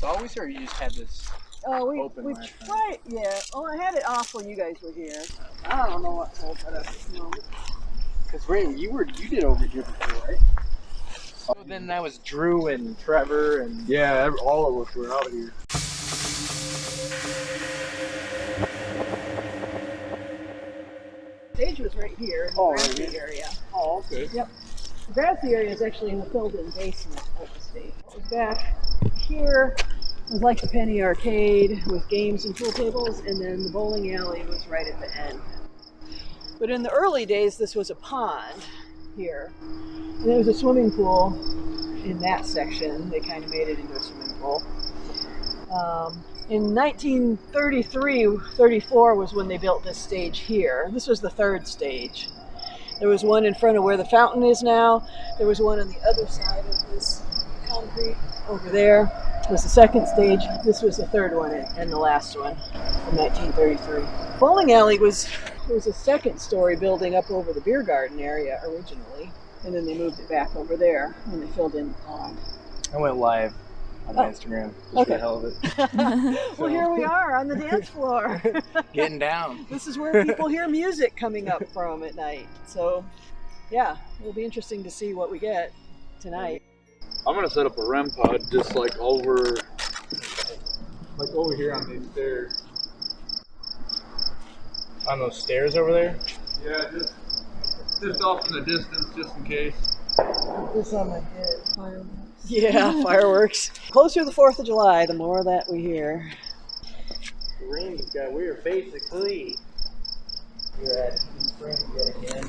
Always, or you just had this? Oh, we last tried. Yeah. Oh, I had it off when you guys were here. I don't know what told that up at the moment. Because Ray, you did over here before, right? So then that was Drew and Trevor and Yeah, all of us were out here. Stage was right here in the grassy area. Oh, okay. Yep. The grassy area is actually in the filled-in basement of the stage. It was back here. It was like the Penny Arcade with games and pool tables, and then the bowling alley was right at the end. But in the early days, this was a pond here. And there was a swimming pool in that section. They kind of made it into a swimming pool. In 1933-34 was when they built this stage here. This was the third stage. There was one in front of where the fountain is now. There was one on the other side of this concrete. Over there was the second stage. This was the third one and the last one from 1933. Bowling alley was a second story building up over the beer garden area originally, and then they moved it back over there when they filled in the pond. I went live on my Instagram just for the hell of it. Well, here we are on the dance floor. Getting down. This is where people hear music coming up from at night. So, yeah, it'll be interesting to see what we get tonight. I'm gonna set up a REM pod just like over here on these stairs. On those stairs over there? Yeah, just off in the distance, just in case. This on my head. Fireworks. Yeah, fireworks. Closer to the 4th of July, the more that we hear. We're basically at Springs yet again.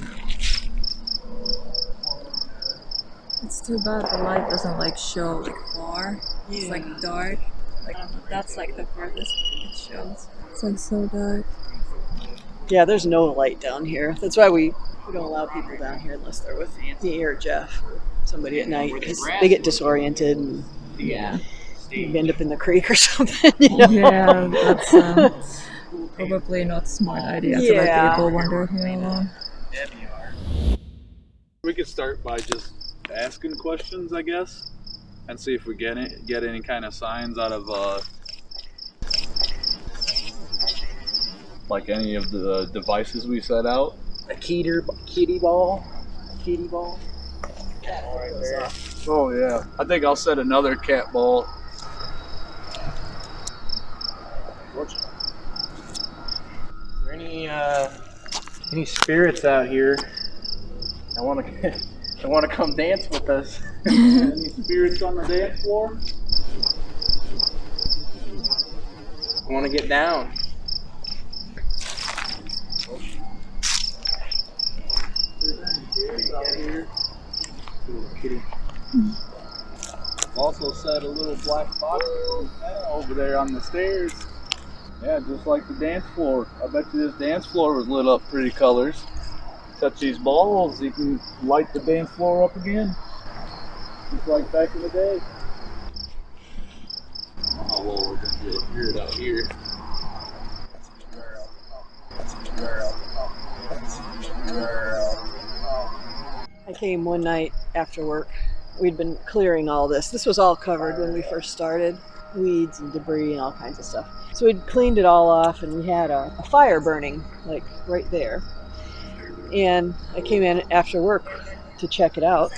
It's too bad the light doesn't like show like far. Yeah. It's like dark. Like that's like the farthest it shows. It's like so dark. Yeah, there's no light down here. That's why we don't allow people down here unless they're with me or Jeff or somebody at night, because they get disoriented and you end up in the creek or something. You know? Yeah, that's probably not a smart idea to let people wander here alone. We could start by just asking questions, I guess, and see if we get any kind of signs out of like any of the devices we set out. A kitty ball. Cat ball right there. Oh yeah, I think I'll set another cat ball. Is there any spirits out here that want to come dance with us? Any spirits on the dance floor? I want to get down. Kitty. Also set a little black box over there on the stairs. Yeah, just like the dance floor. I bet you this dance floor was lit up pretty colors. Touch these balls, you can light the dance floor up again. Just like back in the day. I don't know how well we're gonna get it out here. I came one night after work. We'd been clearing all this. This was all covered when we first started. Weeds and debris and all kinds of stuff. So we'd cleaned it all off and we had a fire burning, like right there. And I came in after work to check it out.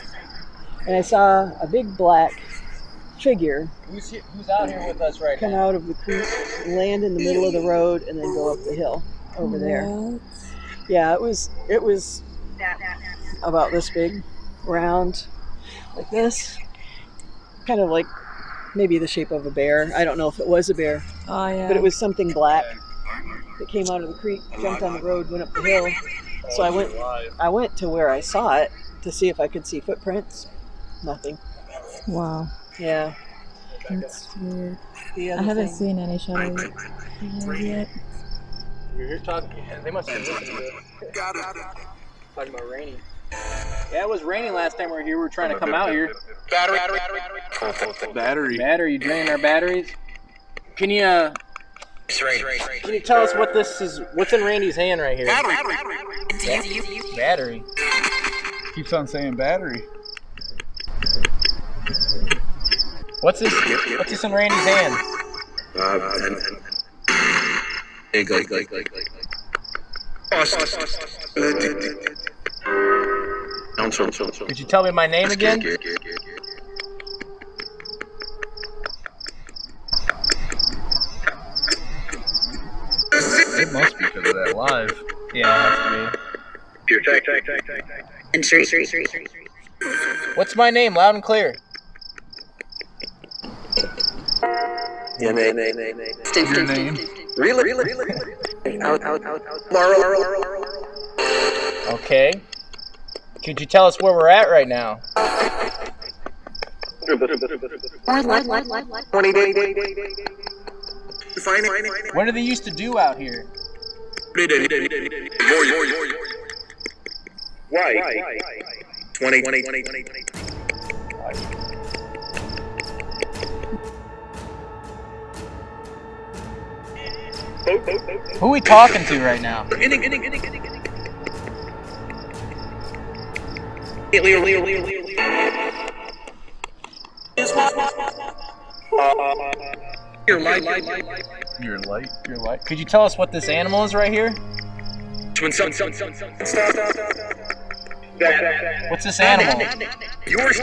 And I saw a big black figure Who's out here with us right come now? out of the creek, land in the middle of the road, and then go up the hill over there. What? Yeah, it was about this big, round, like this. Kind of like maybe the shape of a bear. I don't know if it was a bear, Oh yeah. but it was something black that came out of the creek, jumped on the road, went up the hill. So I went to where I saw it to see if I could see footprints. Nothing. Wow. Yeah. That's weird. The I other haven't thing- seen any shadow yet. You're here talking. They must have been listening to it. Talking about raining. Yeah, it was raining last time we were here. We were trying to come out here. Battery. Battery draining our batteries. Can you tell us what this is? What's in Randy's hand right here? Battery. Keeps on saying battery. What's this? What's this in Randy's hand? Could you tell me my name again? It must be because of that live. Yeah, it has to be. What's my name? Loud and clear. Your name? Really? Okay. Could you tell us where we're at right now? 20 days. What do they used to do out here? Why? 20. Who are we talking to right now? Your light. Could you tell us what this animal is right here? What's this animal? Yours.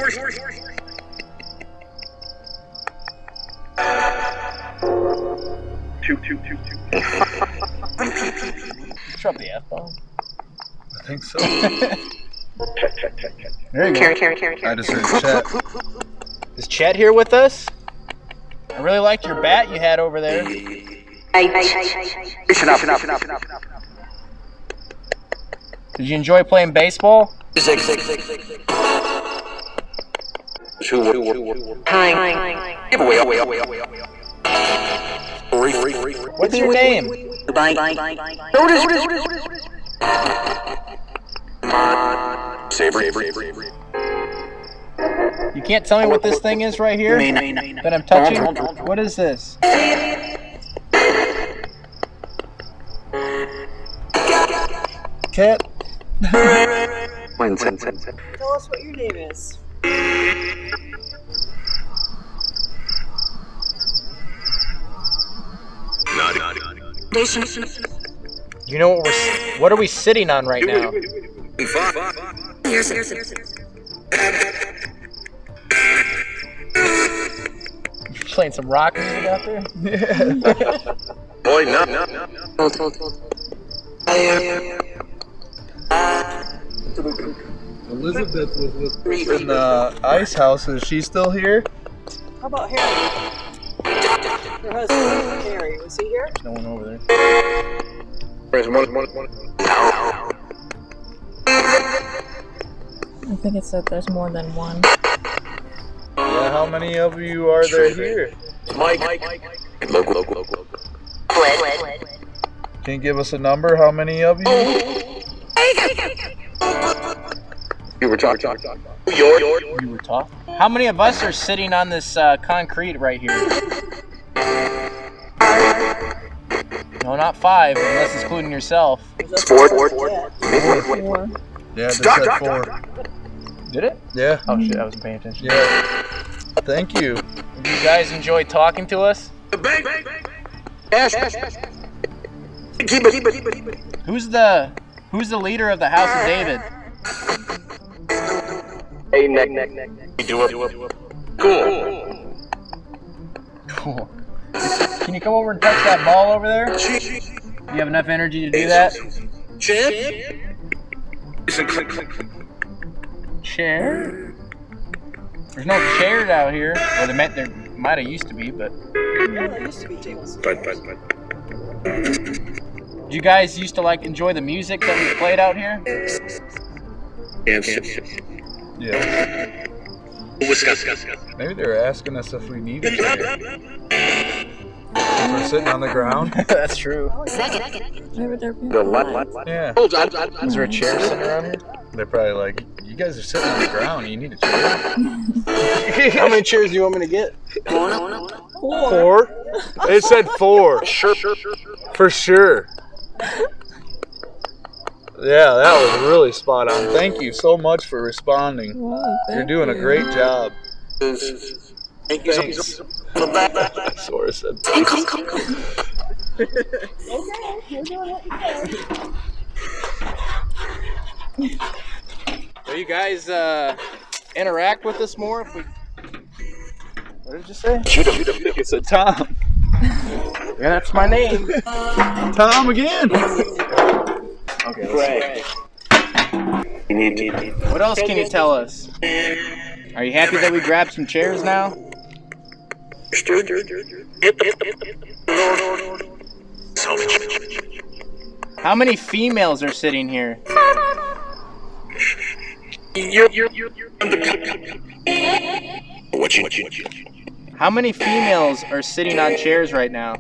Two. Drop the F-bomb. I think so. There you go. I just heard Chet. Is Chet here with us? I really liked your bat you had over there. Did you enjoy playing baseball? What's your name? You can't tell me what this thing is right here that I'm touching? What is this? Cat. Tell us what your name is. You know what are we sitting on right now? Playing some rock music out there? Boy, no. Elizabeth was in the ice house. Is she still here? How about Harry? Her husband, Harry, was he here? There's no one over there. I think it said there's more than one. Yeah, how many of you are there here? Mike. Local. Can you give us a number? How many of you? You were talking. You were talking? How many of us are sitting on this concrete right here? No, not 5, unless it's including yourself. Four. Four. Yeah, this said 4. Did it? Yeah. Oh shit, I wasn't paying attention. Yeah. Thank you. Did you guys enjoy talking to us? Keep it. Who's the leader of the House of David? Hey, neck. Do it. Cool. Cool. Can you come over and touch that ball over there? You have enough energy to do that? Chair? There's no chairs out here. Well, there might have used to be, but... Yeah, there used to be tables. Did you guys used to enjoy the music that we played out here? Yeah. Maybe they were asking us if we needed it. We're sitting on the ground. That's true. Maybe they're people alive. Yeah. Is there a chair sitting around here? They're probably like, you guys are sitting on the ground. You need a chair. How many chairs do you want me to get? 4? It said 4. Sure. For sure. Yeah, that was really spot on. Thank you so much for responding. Wow, You're doing a great job. Thank you. Thanks. Sora said. Okay, you're doing it. Will you guys interact with us more if we... What did you say? Shoot him. It said Tom. Yeah, that's my name. Tom again. Okay, let's see. What else can you tell us? Are you happy that we grabbed some chairs now? How many females are sitting here? How many females are sitting on chairs right now?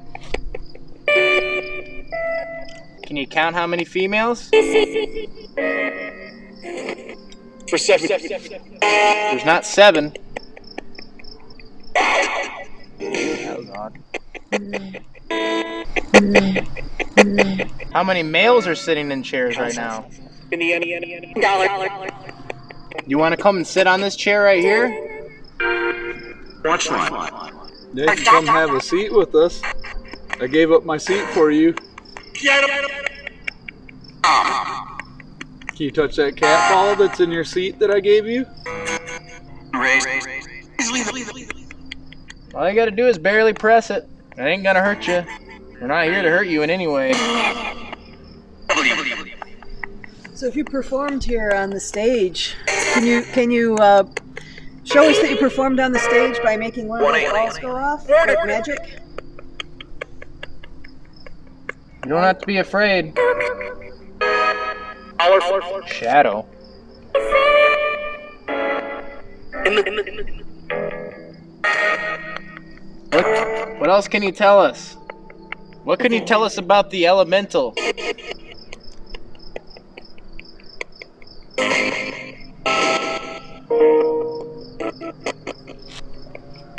Can you count how many females? For 7. There's not 7. That was odd. How many males are sitting in chairs right now? You want to come and sit on this chair right here? Watch line. Yeah, you can come have a seat with us. I gave up my seat for you. Can you touch that cat ball that's in your seat that I gave you? All you gotta do is barely press it. It ain't gonna hurt you. We're not here to hurt you in any way. So if you performed here on the stage, can you show us that you performed on the stage by making one of the balls go off, like magic? You don't have to be afraid. Shadow. What else can you tell us? What can you tell us about the elemental?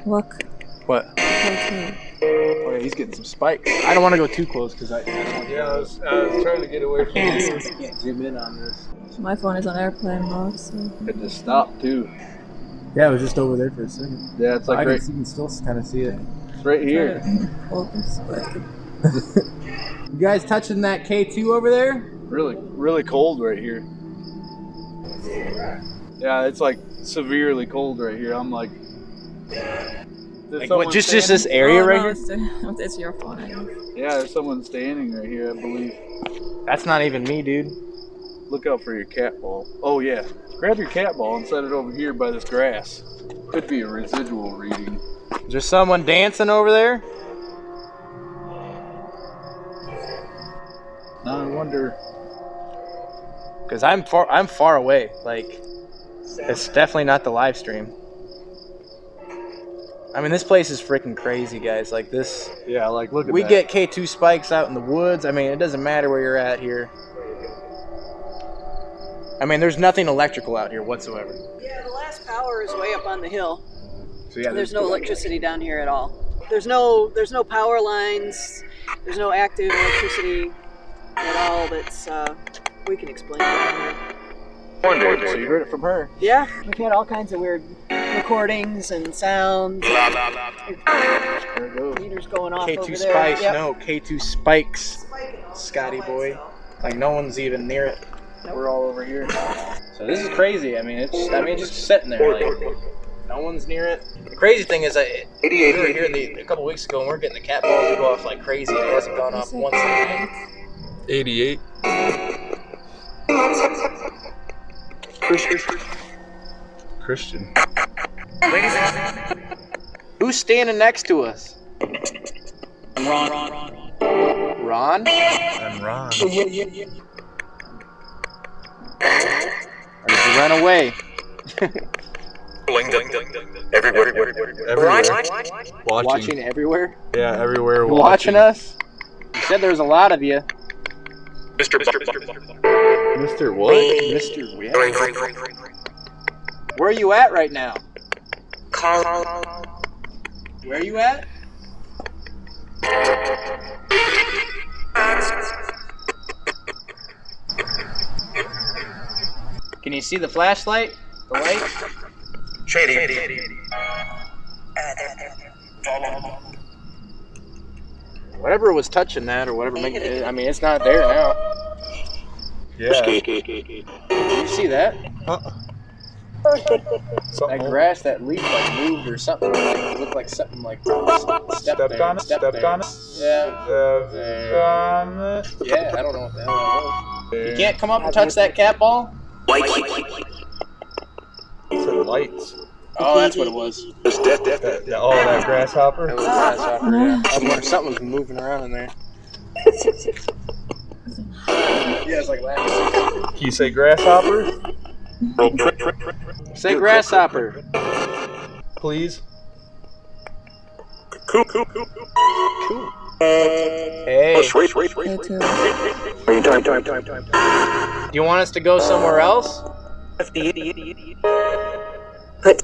Look. What? Okay. Oh yeah, he's getting some spikes. I don't want to go too close because I was trying to get away from you. I can't zoom in on this. My phone is on airplane mode, so. It just stopped too. Yeah, it was just over there for a second. Yeah, it's like I right, can still kind of see it. it's right here. Focus, but You guys touching that K2 over there? Really, really cold right here. Yeah, it's like severely cold right here. I'm like, Like what? Just this area oh, right no, here? it's your phone. I guess. Yeah, there's someone standing right here, I believe. That's not even me, dude. Look out for your cat ball. Oh yeah, grab your cat ball and set it over here by this grass. Could be a residual reading. Is there someone dancing over there? Now I wonder. Because I'm far away. Like, it's definitely not the live stream. I mean, this place is freaking crazy, guys. Like this. Yeah, like look at We that. get K2 spikes out in the woods. I mean, it doesn't matter where you're at here. I mean, there's nothing electrical out here whatsoever. Yeah, the last power is way up on the hill. So yeah, There's no electricity down here at all. There's no power lines. There's no active electricity at all. That's we can explain down here. So you heard it from her. Yeah, we've had all kinds of weird recordings and sounds. There it goes. Meters going off K2 over there. spikes. Yep. No, K2 spikes. Scotty boy. Like no one's even near it. We're all over here. So this is crazy. I mean, it's just sitting there. Like no one's near it. The crazy thing is, we were here a couple weeks ago, and we're getting the cat balls to go off like crazy, and it hasn't gone off once tonight. 88. Christian. Who's standing next to us? Ron? And Ron. Or did you run away? Everywhere. Watching everywhere? Yeah, everywhere. Watching us? You said there was a lot of you. Mr. what? Mr. Where are you at right now? Where are you at? Can you see the flashlight? The light? Shady. Whatever was touching that or whatever, I mean, it's not there now. Yeah. Did you see that? That grass, that leaf like moved or something. Like, it looked like something like stepped on it. Yeah. Yeah, I don't know what the hell that was. You can't come up and touch that cat ball? Lights. Oh, that's what it was. That grasshopper. That was a grasshopper, yeah. I was wondering something was moving around in there. Yeah, it's like laughing. Can you say grasshopper? Say grasshopper. Please. Cool. Hey. Me too. Do you want us to go somewhere else? Put.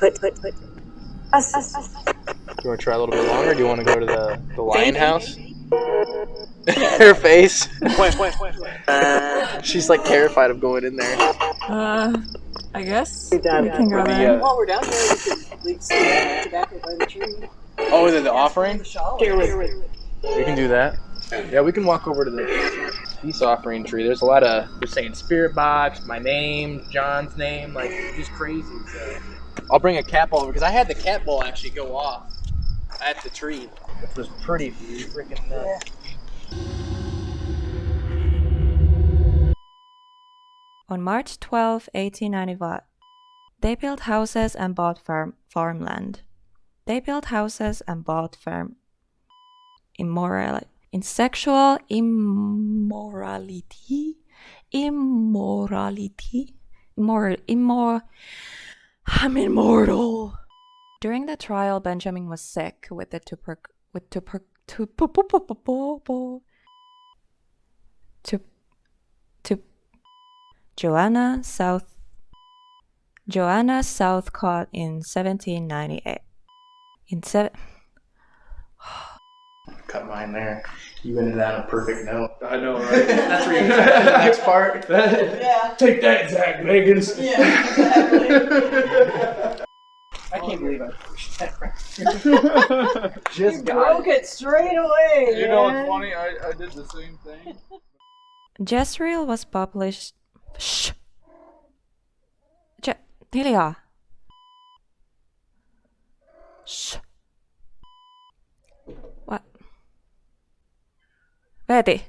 You want to try a little bit longer? Or do you want to go to the lion house? Her face. She's like terrified of going in there. I guess we can go Or the, there. While we're down here, we could leave some tobacco by the tree. Oh, is it the offering? We We can do that. Yeah, we can walk over to the peace offering tree. There's a lot of, they're saying spirit box, my name, John's name, like just crazy. So I'll bring a cat ball over because I had the cat ball actually go off at the tree, which was pretty freaking nuts. On March 12, 1895, they built houses and bought farmland. They built houses and bought sexual immorality. I'm immortal. During the trial, Benjamin was sick with Joanna Southcott in 1798. Cut mine there. You ended on a perfect note. I know, right? That's where you cut to the next part. Yeah. Take that, Zach Bagans. Yeah, exactly. I can't believe I pushed that right. You broke it straight away. You know man. what's funny? I did the same thing. Jezreel was published. Shh. Tilia. Shh. What? Veti.